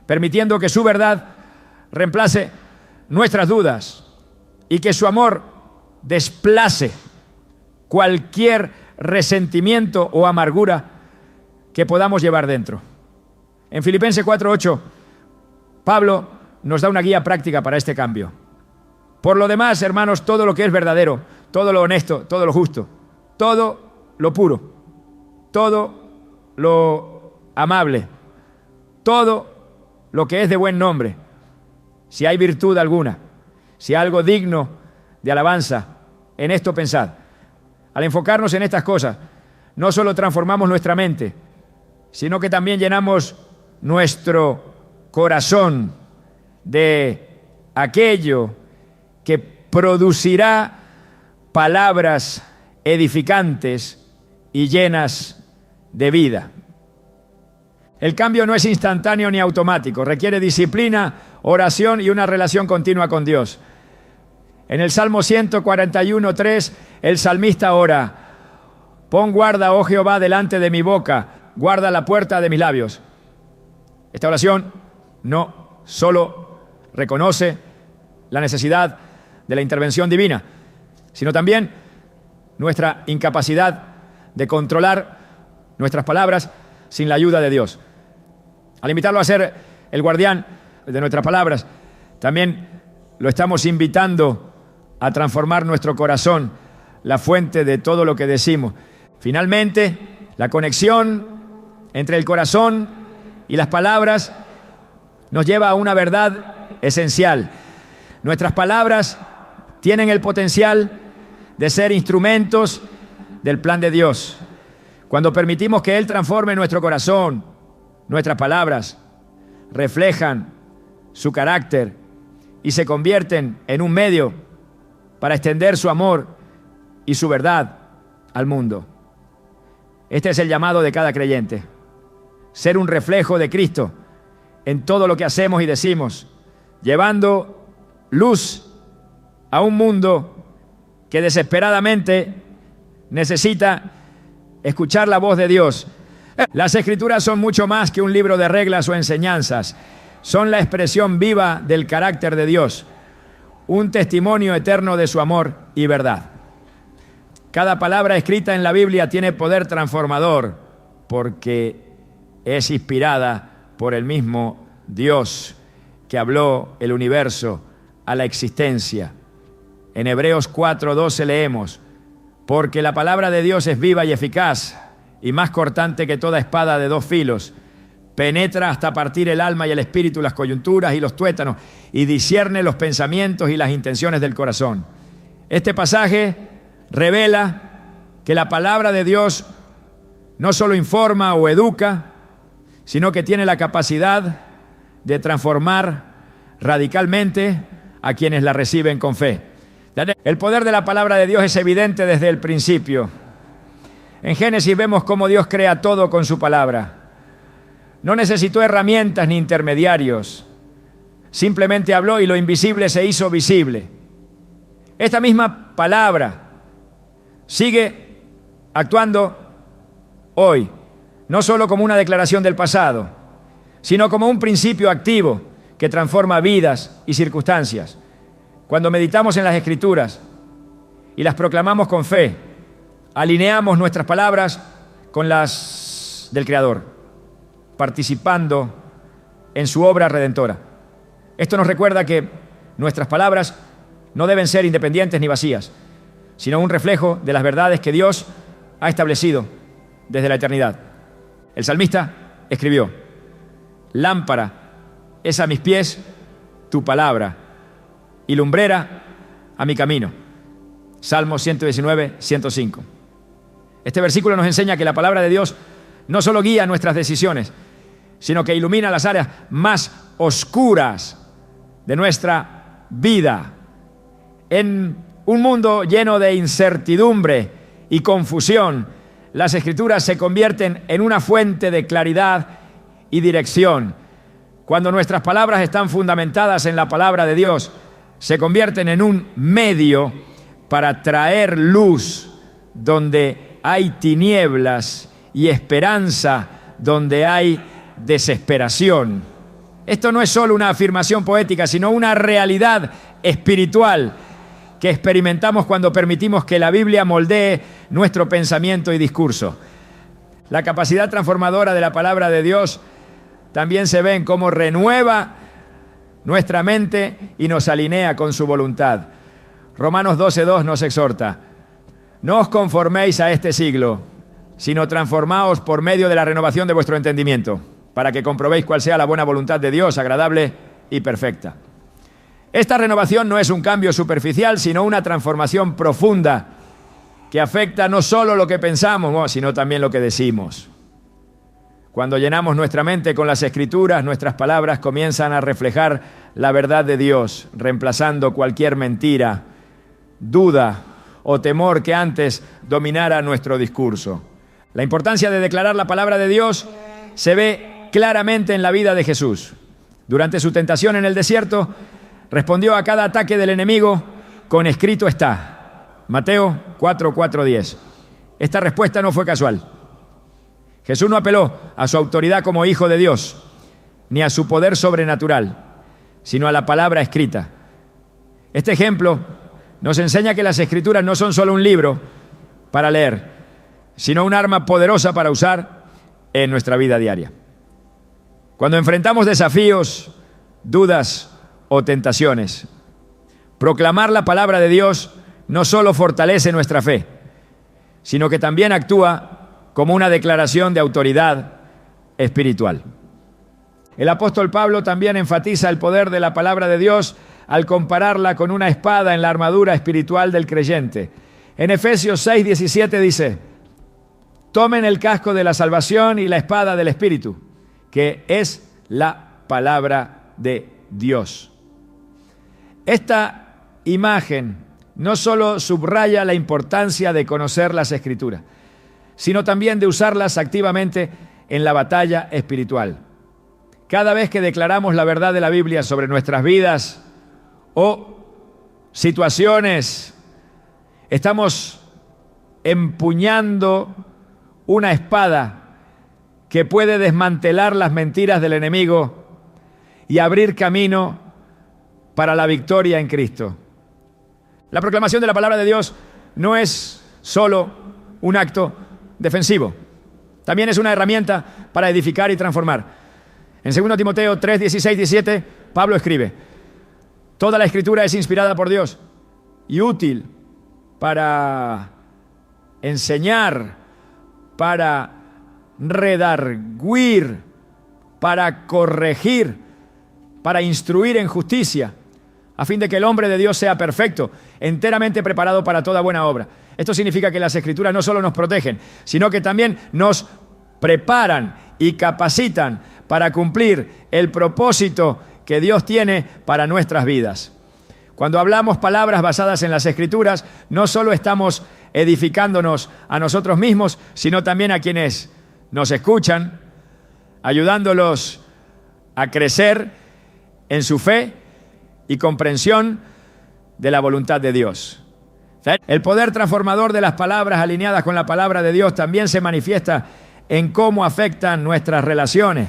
permitiendo que su verdad reemplace nuestras dudas y que su amor desplace cualquier resentimiento o amargura que podamos llevar dentro. En Filipenses 4:8, Pablo nos da una guía práctica para este cambio. Por lo demás, hermanos, todo lo que es verdadero, todo lo honesto, todo lo justo, todo lo puro, todo lo amable, todo lo que es de buen nombre, si hay virtud alguna, si hay algo digno de alabanza, en esto pensad. Al enfocarnos en estas cosas, no solo transformamos nuestra mente, sino que también llenamos nuestro corazón de aquello que producirá palabras edificantes y llenas de vida. El cambio no es instantáneo ni automático, requiere disciplina, oración y una relación continua con Dios. En el Salmo 141:3, el salmista ora: pon guarda, oh Jehová, delante de mi boca, guarda la puerta de mis labios. Esta oración no solo reconoce la necesidad de la intervención divina, sino también nuestra incapacidad de controlar nuestras palabras sin la ayuda de Dios. Al invitarlo a ser el guardián de nuestras palabras, también lo estamos invitando a transformar nuestro corazón, la fuente de todo lo que decimos. Finalmente, la conexión entre el corazón y las palabras nos lleva a una verdad esencial. Nuestras palabras tienen el potencial de ser instrumentos del plan de Dios. Cuando permitimos que Él transforme nuestro corazón, nuestras palabras reflejan su carácter y se convierten en un medio para extender su amor y su verdad al mundo. Este es el llamado de cada creyente: ser un reflejo de Cristo en todo lo que hacemos y decimos, llevando luz a un mundo que desesperadamente necesita escuchar la voz de Dios. Las Escrituras son mucho más que un libro de reglas o enseñanzas. Son la expresión viva del carácter de Dios, un testimonio eterno de su amor y verdad. Cada palabra escrita en la Biblia tiene poder transformador porque es inspirada por el mismo Dios que habló el universo a la existencia. En Hebreos 4:12 leemos: porque la palabra de Dios es viva y eficaz y más cortante que toda espada de dos filos, penetra hasta partir el alma y el espíritu, las coyunturas y los tuétanos, y discierne los pensamientos y las intenciones del corazón. Este pasaje revela que la palabra de Dios no solo informa o educa, sino que tiene la capacidad de transformar radicalmente a quienes la reciben con fe. El poder de la palabra de Dios es evidente desde el principio. En Génesis vemos cómo Dios crea todo con su palabra. No necesitó herramientas ni intermediarios. Simplemente habló y lo invisible se hizo visible. Esta misma palabra sigue actuando hoy, no solo como una declaración del pasado, sino como un principio activo que transforma vidas y circunstancias. Cuando meditamos en las Escrituras y las proclamamos con fe, alineamos nuestras palabras con las del Creador, participando en su obra redentora. Esto nos recuerda que nuestras palabras no deben ser independientes ni vacías, sino un reflejo de las verdades que Dios ha establecido desde la eternidad. El salmista escribió: lámpara es a mis pies tu palabra y lumbrera a mi camino. Salmo 119, 105. Este versículo nos enseña que la palabra de Dios no solo guía nuestras decisiones, sino que ilumina las áreas más oscuras de nuestra vida. En un mundo lleno de incertidumbre y confusión, las Escrituras se convierten en una fuente de claridad y dirección. Cuando nuestras palabras están fundamentadas en la palabra de Dios, se convierten en un medio para traer luz donde hay tinieblas y esperanza donde hay desesperación. Esto no es solo una afirmación poética, sino una realidad espiritual que experimentamos cuando permitimos que la Biblia moldee nuestro pensamiento y discurso. La capacidad transformadora de la palabra de Dios también se ve en cómo renueva nuestra mente y nos alinea con su voluntad. Romanos 12:2 nos exhorta: no os conforméis a este siglo, sino transformaos por medio de la renovación de vuestro entendimiento, para que comprobéis cuál sea la buena voluntad de Dios, agradable y perfecta. Esta renovación no es un cambio superficial, sino una transformación profunda que afecta no solo lo que pensamos, sino también lo que decimos. Cuando llenamos nuestra mente con las Escrituras, nuestras palabras comienzan a reflejar la verdad de Dios, reemplazando cualquier mentira, duda o temor que antes dominara nuestro discurso. La importancia de declarar la palabra de Dios se ve claramente en la vida de Jesús. Durante su tentación en el desierto, respondió a cada ataque del enemigo con escrito está. Mateo 4:10. Esta respuesta no fue casual. Jesús no apeló a su autoridad como hijo de Dios, ni a su poder sobrenatural, sino a la palabra escrita. Este ejemplo nos enseña que las Escrituras no son solo un libro para leer, sino un arma poderosa para usar en nuestra vida diaria. Cuando enfrentamos desafíos, dudas o tentaciones, proclamar la palabra de Dios no solo fortalece nuestra fe, sino que también actúa como una declaración de autoridad espiritual. El apóstol Pablo también enfatiza el poder de la palabra de Dios al compararla con una espada en la armadura espiritual del creyente. En Efesios 6:17 dice: tomen el casco de la salvación y la espada del Espíritu, que es la palabra de Dios. Esta imagen no solo subraya la importancia de conocer las Escrituras, sino también de usarlas activamente en la batalla espiritual. Cada vez que declaramos la verdad de la Biblia sobre nuestras vidas o situaciones, estamos empuñando una espada que puede desmantelar las mentiras del enemigo y abrir camino para la victoria en Cristo. La proclamación de la palabra de Dios no es solo un acto defensivo, también es una herramienta para edificar y transformar. En 2 Timoteo 3:16-17, Pablo escribe: toda la Escritura es inspirada por Dios y útil para enseñar, para redarguir, para corregir, para instruir en justicia, a fin de que el hombre de Dios sea perfecto, enteramente preparado para toda buena obra. Esto significa que las Escrituras no solo nos protegen, sino que también nos preparan y capacitan para cumplir el propósito que Dios tiene para nuestras vidas. Cuando hablamos palabras basadas en las Escrituras, no solo estamos edificándonos a nosotros mismos, sino también a quienes nos escuchan, ayudándolos a crecer en su fe y comprensión de la voluntad de Dios. El poder transformador de las palabras alineadas con la palabra de Dios también se manifiesta en cómo afectan nuestras relaciones.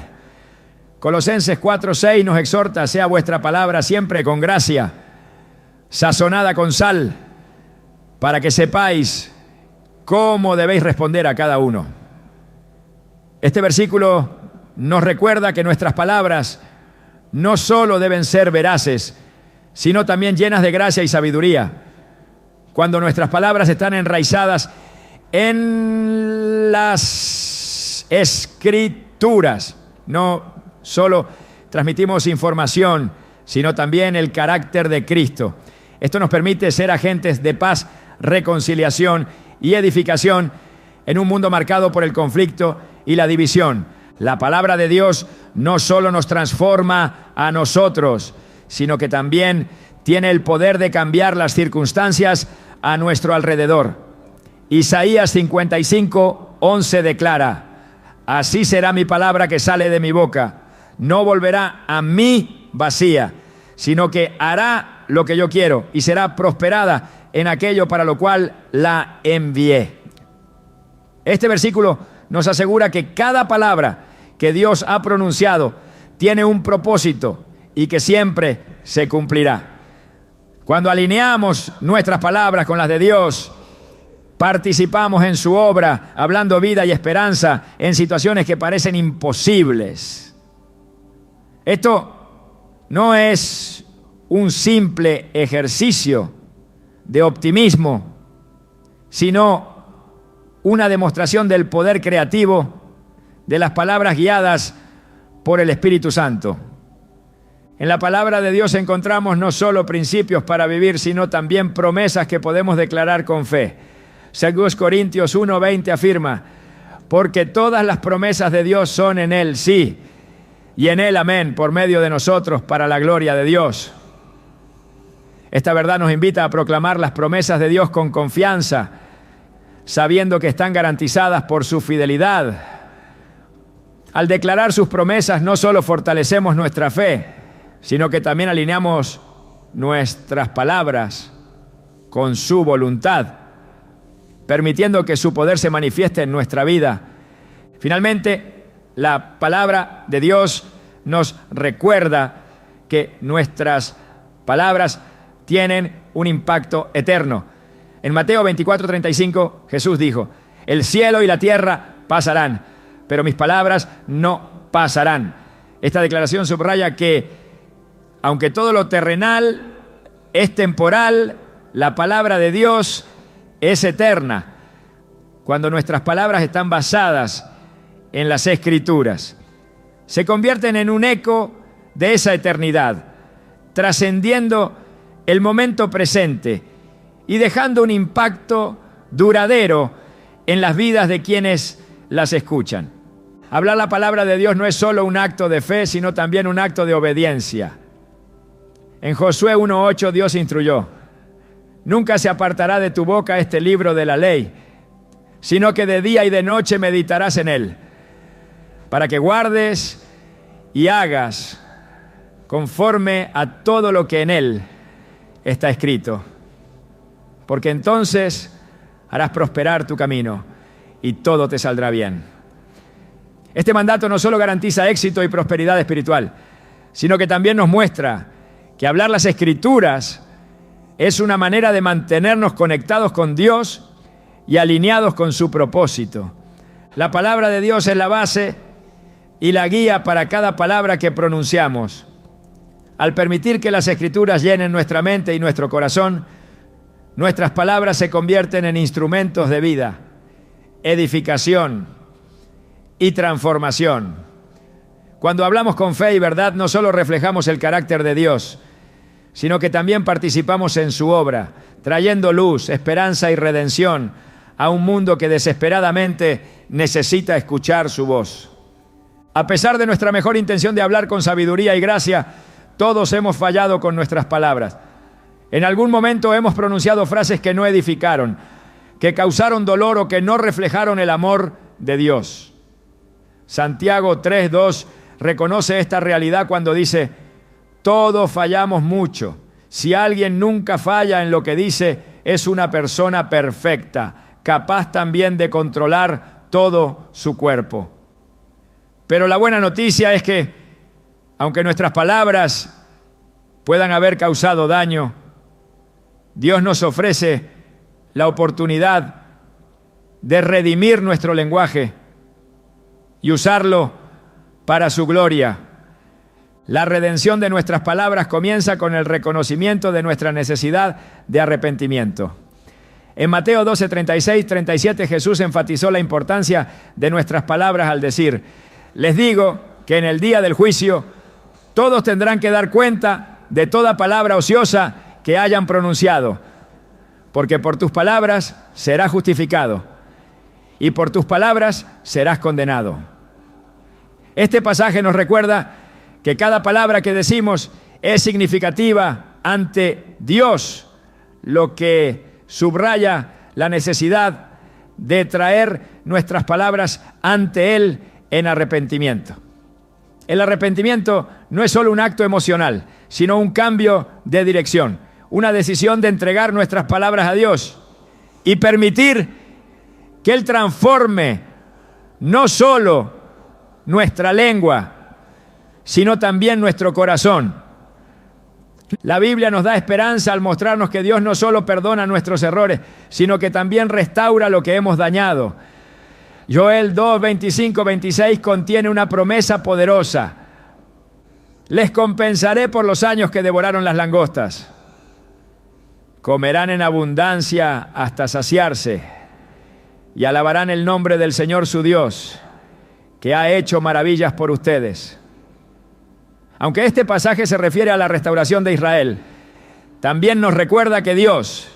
Colosenses 4:6 nos exhorta: sea vuestra palabra siempre con gracia, sazonada con sal, para que sepáis cómo debéis responder a cada uno. Este versículo nos recuerda que nuestras palabras no solo deben ser veraces, sino también llenas de gracia y sabiduría. Cuando nuestras palabras están enraizadas en las Escrituras, no solo transmitimos información, sino también el carácter de Cristo. Esto nos permite ser agentes de paz, reconciliación y edificación en un mundo marcado por el conflicto y la división. La palabra de Dios no solo nos transforma a nosotros, sino que también tiene el poder de cambiar las circunstancias a nuestro alrededor. Isaías 55:11 declara: así será mi palabra que sale de mi boca, no volverá a mí vacía, sino que hará lo que yo quiero y será prosperada en aquello para lo cual la envié. Este versículo nos asegura que cada palabra que Dios ha pronunciado tiene un propósito y que siempre se cumplirá. Cuando alineamos nuestras palabras con las de Dios, participamos en su obra, hablando vida y esperanza en situaciones que parecen imposibles. Esto no es un simple ejercicio de optimismo, sino una demostración del poder creativo de las palabras guiadas por el Espíritu Santo. En la palabra de Dios encontramos no solo principios para vivir, sino también promesas que podemos declarar con fe. 2 Corintios 1:20 afirma: porque todas las promesas de Dios son en Él, sí, y en Él, amén, por medio de nosotros, para la gloria de Dios. Esta verdad nos invita a proclamar las promesas de Dios con confianza, sabiendo que están garantizadas por su fidelidad. Al declarar sus promesas, no solo fortalecemos nuestra fe, sino que también alineamos nuestras palabras con su voluntad, permitiendo que su poder se manifieste en nuestra vida. Finalmente, la palabra de Dios nos recuerda que nuestras palabras tienen un impacto eterno. En Mateo 24:35, Jesús dijo: el cielo y la tierra pasarán, pero mis palabras no pasarán. Esta declaración subraya que, aunque todo lo terrenal es temporal, la palabra de Dios es eterna, cuando nuestras palabras están basadas en las Escrituras. Se convierten en un eco de esa eternidad, trascendiendo el momento presente y dejando un impacto duradero en las vidas de quienes las escuchan. Hablar la palabra de Dios no es solo un acto de fe, sino también un acto de obediencia. En Josué 1:8 Dios instruyó: nunca se apartará de tu boca este libro de la ley, sino que de día y de noche meditarás en él, para que guardes y hagas conforme a todo lo que en él está escrito, porque entonces harás prosperar tu camino y todo te saldrá bien. Este mandato no solo garantiza éxito y prosperidad espiritual, sino que también nos muestra que hablar las Escrituras es una manera de mantenernos conectados con Dios y alineados con su propósito. La palabra de Dios es la base y la guía para cada palabra que pronunciamos. Al permitir que las Escrituras llenen nuestra mente y nuestro corazón, nuestras palabras se convierten en instrumentos de vida, edificación y transformación. Cuando hablamos con fe y verdad, no solo reflejamos el carácter de Dios, sino que también participamos en su obra, trayendo luz, esperanza y redención a un mundo que desesperadamente necesita escuchar su voz. A pesar de nuestra mejor intención de hablar con sabiduría y gracia, todos hemos fallado con nuestras palabras. En algún momento hemos pronunciado frases que no edificaron, que causaron dolor o que no reflejaron el amor de Dios. Santiago 3:2 reconoce esta realidad cuando dice: todos fallamos mucho. Si alguien nunca falla en lo que dice, es una persona perfecta, capaz también de controlar todo su cuerpo. Pero la buena noticia es que, aunque nuestras palabras puedan haber causado daño, Dios nos ofrece la oportunidad de redimir nuestro lenguaje y usarlo para su gloria. La redención de nuestras palabras comienza con el reconocimiento de nuestra necesidad de arrepentimiento. En Mateo 12:36-37 Jesús enfatizó la importancia de nuestras palabras al decir: les digo que en el día del juicio todos tendrán que dar cuenta de toda palabra ociosa que hayan pronunciado, porque por tus palabras serás justificado y por tus palabras serás condenado. Este pasaje nos recuerda que cada palabra que decimos es significativa ante Dios, lo que subraya la necesidad de traer nuestras palabras ante Él en arrepentimiento. El arrepentimiento no es solo un acto emocional, sino un cambio de dirección, una decisión de entregar nuestras palabras a Dios y permitir que Él transforme no solo nuestra lengua, sino también nuestro corazón. La Biblia nos da esperanza al mostrarnos que Dios no solo perdona nuestros errores, sino que también restaura lo que hemos dañado. Joel 2:25-26 contiene una promesa poderosa. Les compensaré por los años que devoraron las langostas. Comerán en abundancia hasta saciarse y alabarán el nombre del Señor su Dios, que ha hecho maravillas por ustedes. Aunque este pasaje se refiere a la restauración de Israel, también nos recuerda que Dios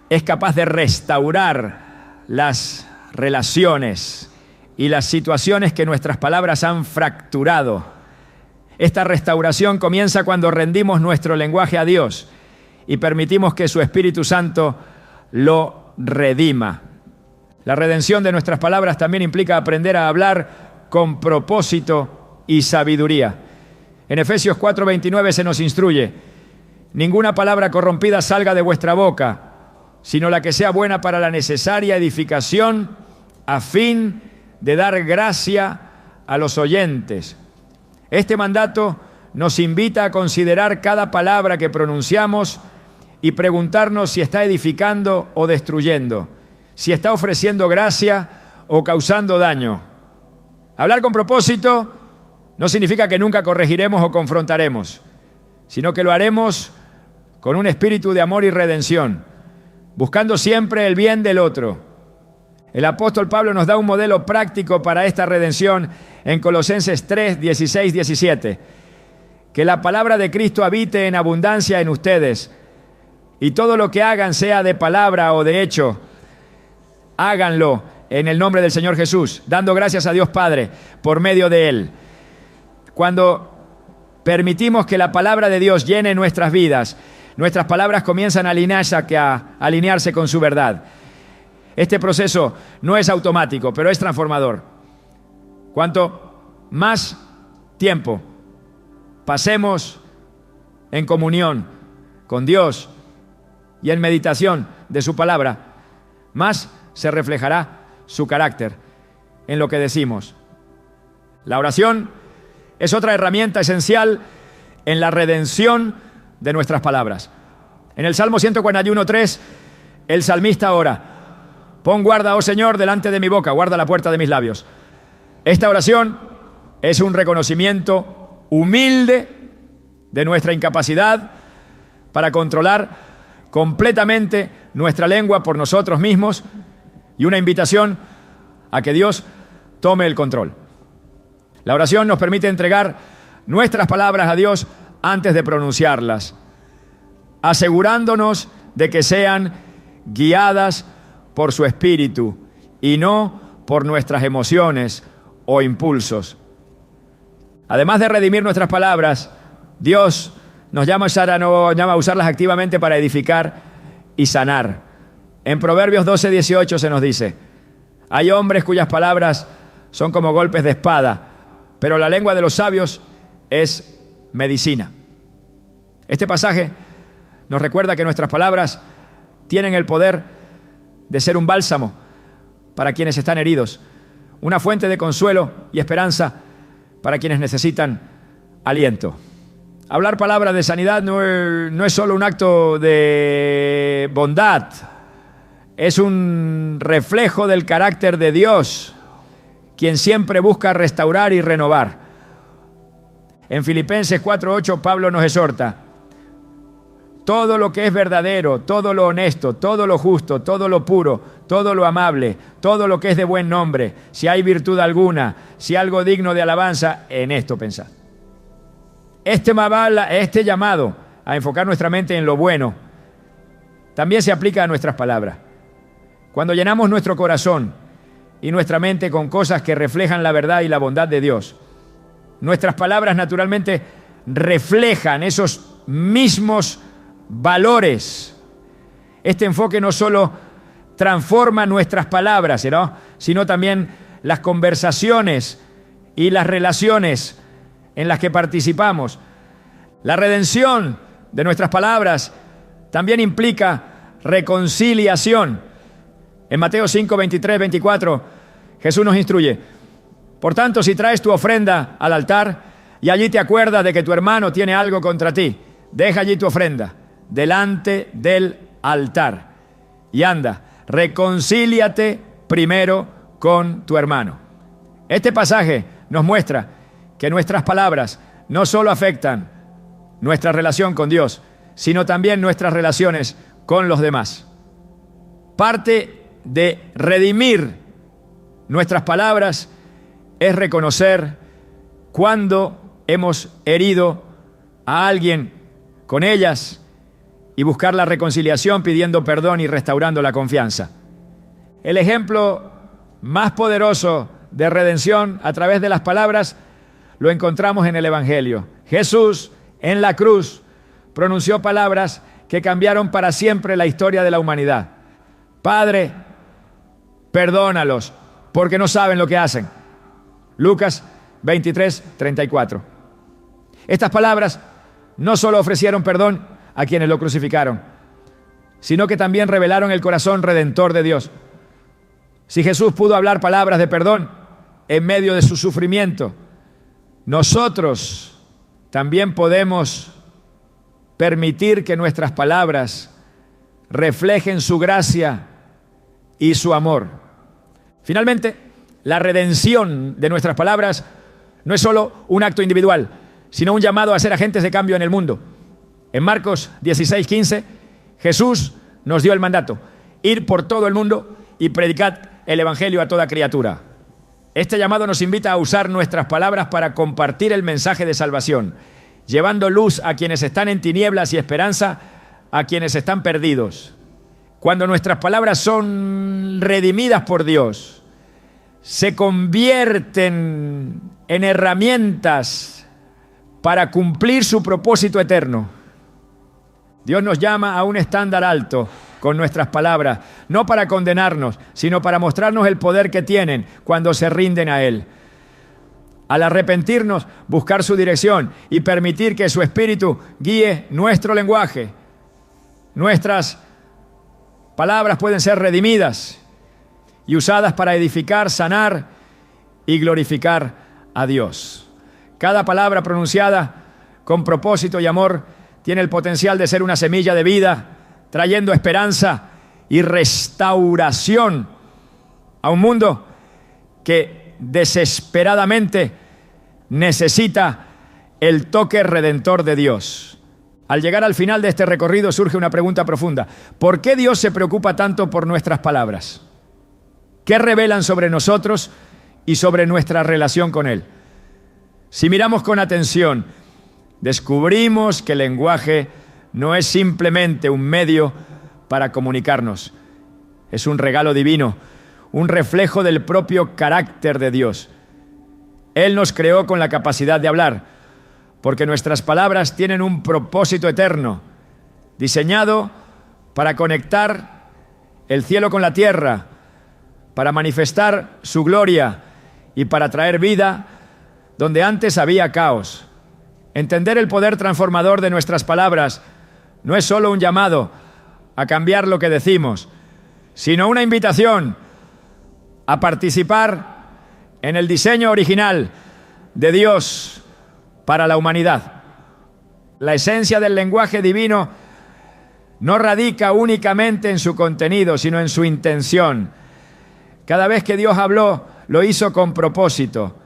es capaz de restaurar las relaciones y las situaciones que nuestras palabras han fracturado. Esta restauración comienza cuando rendimos nuestro lenguaje a Dios y permitimos que su Espíritu Santo lo redima. La redención de nuestras palabras también implica aprender a hablar con propósito y sabiduría. En Efesios 4:29 se nos instruye: ninguna palabra corrompida salga de vuestra boca, sino la que sea buena para la necesaria edificación, a fin de dar gracia a los oyentes. Este mandato nos invita a considerar cada palabra que pronunciamos y preguntarnos si está edificando o destruyendo, si está ofreciendo gracia o causando daño. Hablar con propósito no significa que nunca corregiremos o confrontaremos, sino que lo haremos con un espíritu de amor y redención, buscando siempre el bien del otro. El apóstol Pablo nos da un modelo práctico para esta redención en Colosenses 3, 16, 17. Que la palabra de Cristo habite en abundancia en ustedes, y todo lo que hagan, sea de palabra o de hecho, háganlo en el nombre del Señor Jesús, dando gracias a Dios Padre por medio de Él. Cuando permitimos que la palabra de Dios llene nuestras vidas, nuestras palabras comienzan a alinearse con su verdad. Este proceso no es automático, pero es transformador. Cuanto más tiempo pasemos en comunión con Dios y en meditación de su palabra, más se reflejará su carácter en lo que decimos. La oración es otra herramienta esencial en la redención de nuestras palabras. En el Salmo 141:3, el salmista ora: pon guarda, oh Señor, delante de mi boca, guarda la puerta de mis labios. Esta oración es un reconocimiento humilde de nuestra incapacidad para controlar completamente nuestra lengua por nosotros mismos y una invitación a que Dios tome el control. La oración nos permite entregar nuestras palabras a Dios antes de pronunciarlas, asegurándonos de que sean guiadas por su espíritu y no por nuestras emociones o impulsos. Además de redimir nuestras palabras, Dios nos llama a usarlas activamente para edificar y sanar. En Proverbios 12:18 se nos dice: hay hombres cuyas palabras son como golpes de espada, pero la lengua de los sabios es medicina. Este pasaje nos recuerda que nuestras palabras tienen el poder de ser un bálsamo para quienes están heridos, una fuente de consuelo y esperanza para quienes necesitan aliento. Hablar palabras de sanidad no es solo un acto de bondad, es un reflejo del carácter de Dios, quien siempre busca restaurar y renovar. En Filipenses 4:8 Pablo nos exhorta: todo lo que es verdadero, todo lo honesto, todo lo justo, todo lo puro, todo lo amable, todo lo que es de buen nombre, si hay virtud alguna, si algo digno de alabanza, en esto pensad. Este llamado a enfocar nuestra mente en lo bueno también se aplica a nuestras palabras. Cuando llenamos nuestro corazón y nuestra mente con cosas que reflejan la verdad y la bondad de Dios, nuestras palabras naturalmente reflejan esos mismos valores. Este enfoque no solo transforma nuestras palabras, sino también las conversaciones y las relaciones en las que participamos. La redención de nuestras palabras también implica reconciliación. En Mateo 5, 23, 24, Jesús nos instruye: por tanto, si traes tu ofrenda al altar y allí te acuerdas de que tu hermano tiene algo contra ti, deja allí tu ofrenda delante del altar y anda, reconcíliate primero con tu hermano. Este pasaje nos muestra que nuestras palabras no solo afectan nuestra relación con Dios, sino también nuestras relaciones con los demás. Parte de redimir nuestras palabras es reconocer cuando hemos herido a alguien con ellas y buscar la reconciliación pidiendo perdón y restaurando la confianza. El ejemplo más poderoso de redención a través de las palabras lo encontramos en el Evangelio. Jesús en la cruz pronunció palabras que cambiaron para siempre la historia de la humanidad. Padre, perdónalos, porque no saben lo que hacen. Lucas 23:34. Estas palabras no solo ofrecieron perdón a quienes lo crucificaron, sino que también revelaron el corazón redentor de Dios. Si Jesús pudo hablar palabras de perdón en medio de su sufrimiento, nosotros también podemos permitir que nuestras palabras reflejen su gracia y su amor. Finalmente, la redención de nuestras palabras no es solo un acto individual, sino un llamado a ser agentes de cambio en el mundo. En Marcos 16:15, Jesús nos dio el mandato: ir por todo el mundo y predicad el Evangelio a toda criatura. Este llamado nos invita a usar nuestras palabras para compartir el mensaje de salvación, llevando luz a quienes están en tinieblas y esperanza a quienes están perdidos. Cuando nuestras palabras son redimidas por Dios, se convierten en herramientas para cumplir su propósito eterno. Dios nos llama a un estándar alto con nuestras palabras, no para condenarnos, sino para mostrarnos el poder que tienen cuando se rinden a Él. Al arrepentirnos, buscar su dirección y permitir que su Espíritu guíe nuestro lenguaje. Nuestras palabras pueden ser redimidas y usadas para edificar, sanar y glorificar a Dios. Cada palabra pronunciada con propósito y amor tiene el potencial de ser una semilla de vida, trayendo esperanza y restauración a un mundo que desesperadamente necesita el toque redentor de Dios. Al llegar al final de este recorrido surge una pregunta profunda: ¿por qué Dios se preocupa tanto por nuestras palabras? ¿Qué revelan sobre nosotros y sobre nuestra relación con Él? Si miramos con atención, descubrimos que el lenguaje no es simplemente un medio para comunicarnos. Es un regalo divino, un reflejo del propio carácter de Dios. Él nos creó con la capacidad de hablar, porque nuestras palabras tienen un propósito eterno, diseñado para conectar el cielo con la tierra, para manifestar su gloria y para traer vida donde antes había caos. Entender el poder transformador de nuestras palabras no es solo un llamado a cambiar lo que decimos, sino una invitación a participar en el diseño original de Dios para la humanidad. La esencia del lenguaje divino no radica únicamente en su contenido, sino en su intención. Cada vez que Dios habló, lo hizo con propósito.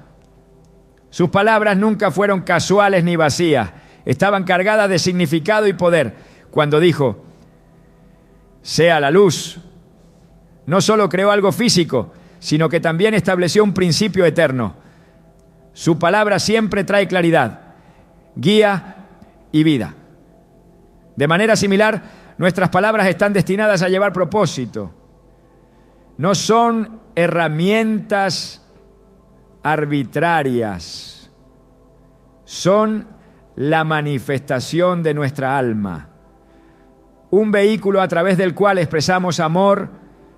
Sus palabras nunca fueron casuales ni vacías, estaban cargadas de significado y poder. Cuando dijo, sea la luz, no solo creó algo físico, sino que también estableció un principio eterno. Su palabra siempre trae claridad, guía y vida. De manera similar, nuestras palabras están destinadas a llevar propósito. No son herramientas arbitrarias, son la manifestación de nuestra alma, un vehículo a través del cual expresamos amor,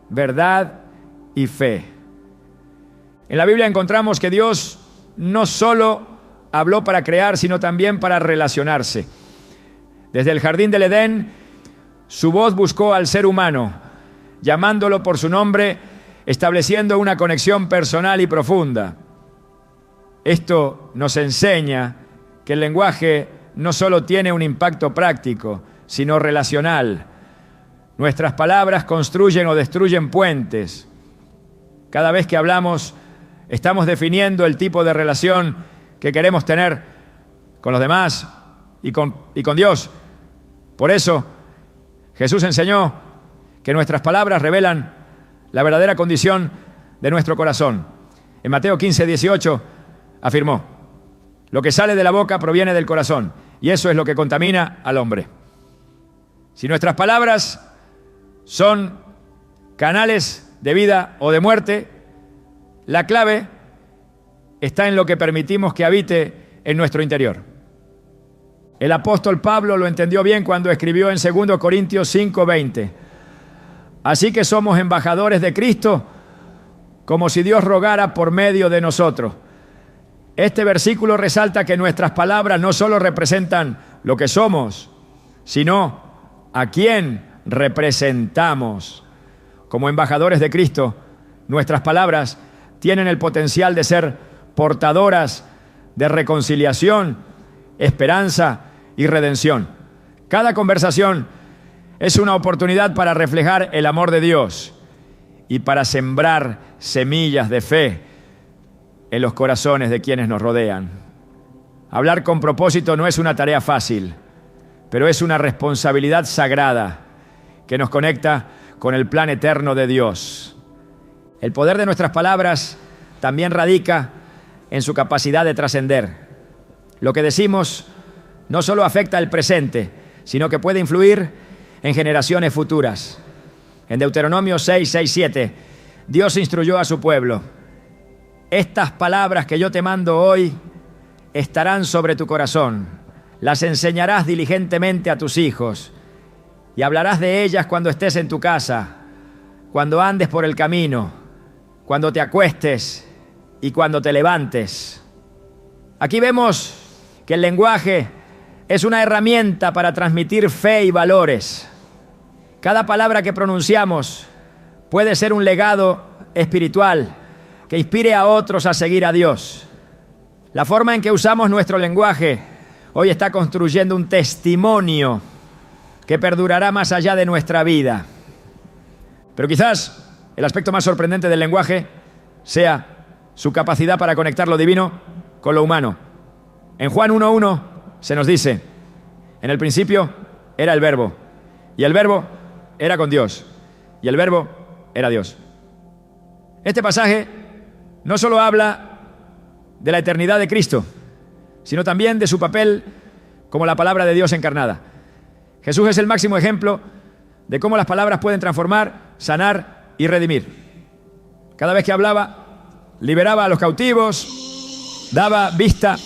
verdad y fe. En la Biblia encontramos que Dios no solo habló para crear, sino también para relacionarse. Desde el jardín del Edén, su voz buscó al ser humano, llamándolo por su nombre, estableciendo una conexión personal y profunda. Esto nos enseña que el lenguaje no solo tiene un impacto práctico, sino relacional. Nuestras palabras construyen o destruyen puentes. Cada vez que hablamos, estamos definiendo el tipo de relación que queremos tener con los demás y con Dios. Por eso Jesús enseñó que nuestras palabras revelan la verdadera condición de nuestro corazón. En Mateo 15:18 afirmó: lo que sale de la boca proviene del corazón, y eso es lo que contamina al hombre. Si nuestras palabras son canales de vida o de muerte, la clave está en lo que permitimos que habite en nuestro interior. El apóstol Pablo lo entendió bien cuando escribió en 2 Corintios 5:20. Así que somos embajadores de Cristo, como si Dios rogara por medio de nosotros. Este versículo resalta que nuestras palabras no solo representan lo que somos, sino a quién representamos. Como embajadores de Cristo, nuestras palabras tienen el potencial de ser portadoras de reconciliación, esperanza y redención. Cada conversación es una oportunidad para reflejar el amor de Dios y para sembrar semillas de fe en los corazones de quienes nos rodean. Hablar con propósito no es una tarea fácil, pero es una responsabilidad sagrada que nos conecta con el plan eterno de Dios. El poder de nuestras palabras también radica en su capacidad de trascender. Lo que decimos no solo afecta el presente, sino que puede influir en generaciones futuras. En Deuteronomio 6:7, Dios instruyó a su pueblo: estas palabras que yo te mando hoy estarán sobre tu corazón, las enseñarás diligentemente a tus hijos y hablarás de ellas cuando estés en tu casa, cuando andes por el camino, cuando te acuestes y cuando te levantes. Aquí vemos que el lenguaje es una herramienta para transmitir fe y valores. Cada palabra que pronunciamos puede ser un legado espiritual que inspire a otros a seguir a Dios. La forma en que usamos nuestro lenguaje hoy está construyendo un testimonio que perdurará más allá de nuestra vida. Pero quizás el aspecto más sorprendente del lenguaje sea su capacidad para conectar lo divino con lo humano. En Juan 1:1 se nos dice: en el principio era el Verbo, y el Verbo era con Dios, y el Verbo era Dios. Este pasaje no solo habla de la eternidad de Cristo, sino también de su papel como la palabra de Dios encarnada. Jesús es el máximo ejemplo de cómo las palabras pueden transformar, sanar y redimir. Cada vez que hablaba, liberaba a los cautivos, daba vista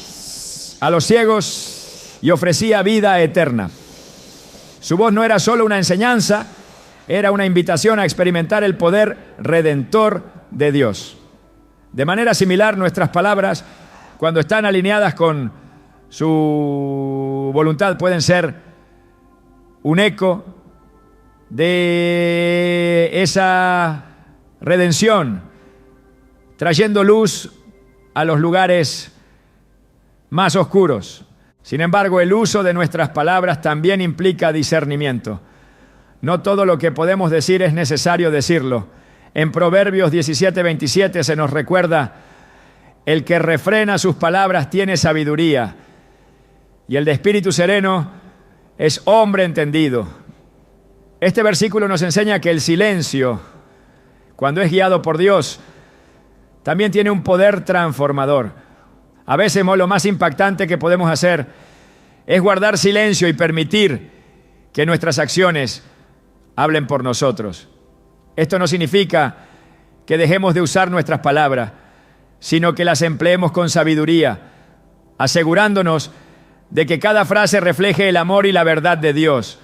a los ciegos y ofrecía vida eterna. Su voz no era solo una enseñanza, era una invitación a experimentar el poder redentor de Dios. De manera similar, nuestras palabras, cuando están alineadas con su voluntad, pueden ser un eco de esa redención, trayendo luz a los lugares más oscuros. Sin embargo, el uso de nuestras palabras también implica discernimiento. No todo lo que podemos decir es necesario decirlo. En Proverbios 17:27 se nos recuerda: el que refrena sus palabras tiene sabiduría, y el de espíritu sereno es hombre entendido. Este versículo nos enseña que el silencio, cuando es guiado por Dios, también tiene un poder transformador. A veces lo más impactante que podemos hacer es guardar silencio y permitir que nuestras acciones hablen por nosotros. Esto no significa que dejemos de usar nuestras palabras, sino que las empleemos con sabiduría, asegurándonos de que cada frase refleje el amor y la verdad de Dios.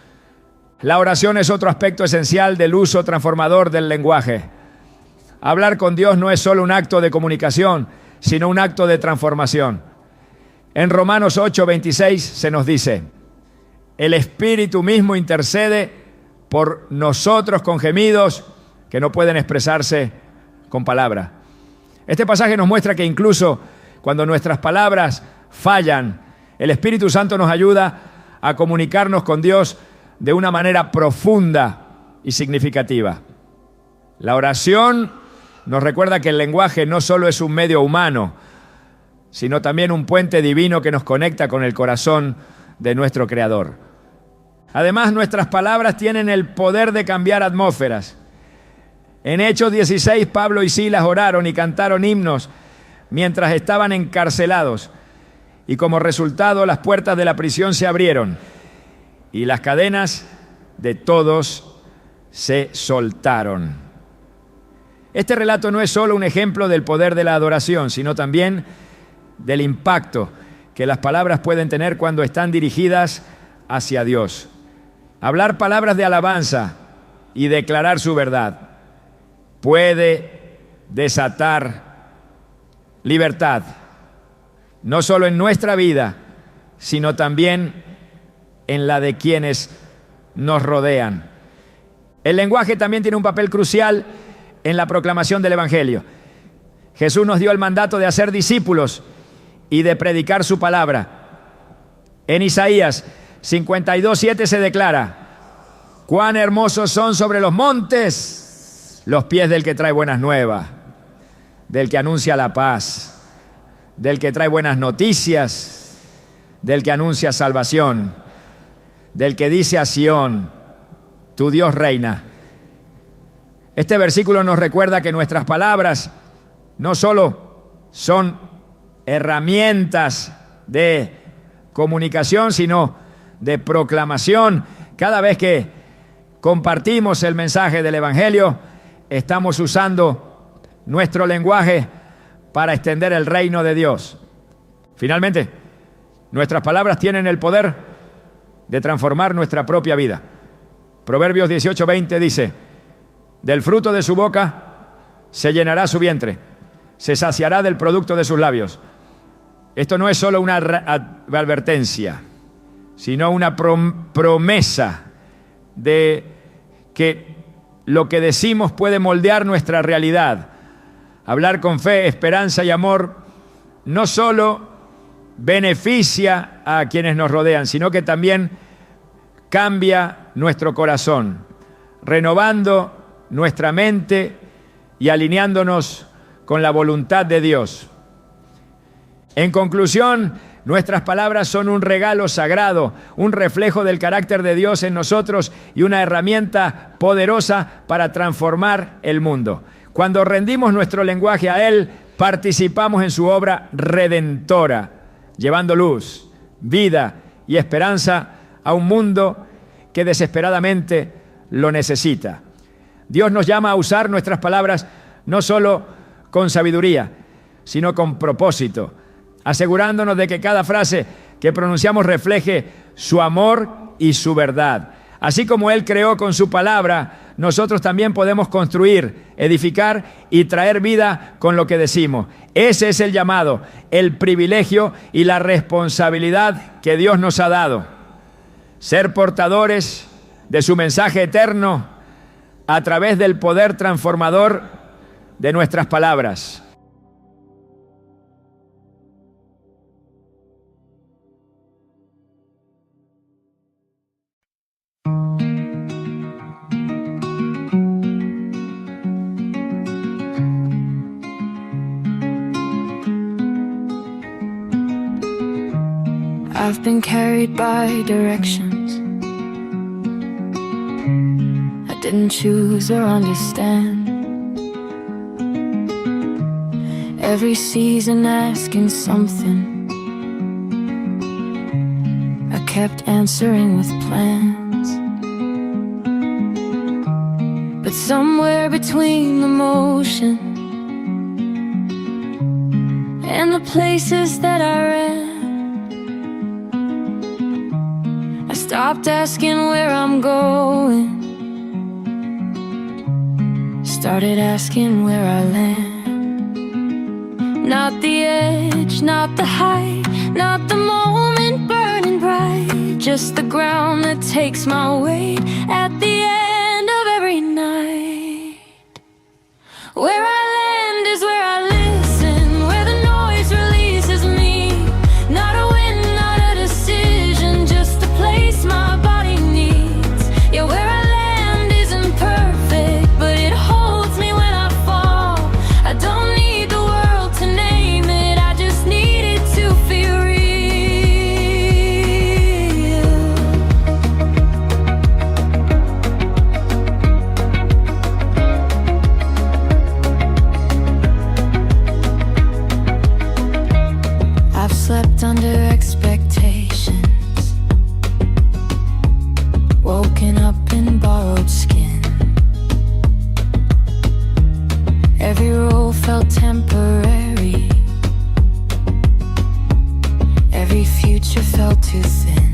La oración es otro aspecto esencial del uso transformador del lenguaje. Hablar con Dios no es solo un acto de comunicación, sino un acto de transformación. En Romanos 8:26 se nos dice: el Espíritu mismo intercede por nosotros con gemidos que no pueden expresarse con palabras. Este pasaje nos muestra que incluso cuando nuestras palabras fallan, el Espíritu Santo nos ayuda a comunicarnos con Dios de una manera profunda y significativa. La oración nos recuerda que el lenguaje no solo es un medio humano, sino también un puente divino que nos conecta con el corazón de nuestro Creador. Además, nuestras palabras tienen el poder de cambiar atmósferas. En Hechos 16, Pablo y Silas oraron y cantaron himnos mientras estaban encarcelados, y como resultado las puertas de la prisión se abrieron y las cadenas de todos se soltaron. Este relato no es solo un ejemplo del poder de la adoración, sino también del impacto que las palabras pueden tener cuando están dirigidas hacia Dios. Hablar palabras de alabanza y declarar su verdad puede desatar libertad, no solo en nuestra vida, sino también en la de quienes nos rodean. El lenguaje también tiene un papel crucial en la proclamación del Evangelio. Jesús nos dio el mandato de hacer discípulos y de predicar su palabra. En Isaías 52:7 se declara: cuán hermosos son sobre los montes los pies del que trae buenas nuevas, del que anuncia la paz, del que trae buenas noticias, del que anuncia salvación, del que dice a Sión: tu Dios reina. Este versículo nos recuerda que nuestras palabras no solo son herramientas de comunicación, sino de proclamación. Cada vez que compartimos el mensaje del Evangelio, estamos usando nuestro lenguaje para extender el reino de Dios. Finalmente, nuestras palabras tienen el poder de transformar nuestra propia vida. Proverbios 18:20 dice: del fruto de su boca se llenará su vientre, se saciará del producto de sus labios. Esto no es solo una advertencia, sino una promesa de que lo que decimos puede moldear nuestra realidad. Hablar con fe, esperanza y amor no solo beneficia a quienes nos rodean, sino que también cambia nuestro corazón, renovando nuestra mente y alineándonos con la voluntad de Dios. En conclusión, nuestras palabras son un regalo sagrado, un reflejo del carácter de Dios en nosotros y una herramienta poderosa para transformar el mundo. Cuando rendimos nuestro lenguaje a Él, participamos en su obra redentora, llevando luz, vida y esperanza a un mundo que desesperadamente lo necesita. Dios nos llama a usar nuestras palabras no solo con sabiduría, sino con propósito, asegurándonos de que cada frase que pronunciamos refleje su amor y su verdad. Así como Él creó con su palabra, nosotros también podemos construir, edificar y traer vida con lo que decimos. Ese es el llamado, el privilegio y la responsabilidad que Dios nos ha dado. Ser portadores de su mensaje eterno a través del poder transformador de nuestras palabras. I've been carried by directions I didn't choose or understand. Every season asking something, I kept answering with plans. But somewhere between the motion and the places that I ran, I stopped asking where I'm going, started asking where I land. Not the edge, not the height, not the moment burning bright, just the ground that takes my weight at the end of every night. Where I land is where I listen, where the noise releases me. Not a win, not a decision, just a place my body needs. Yeah, where I land isn't perfect, but it holds me when I fall. I don't need the world to name it, I just need slept under expectations, woken up in borrowed skin. Every role felt temporary, every future felt too thin.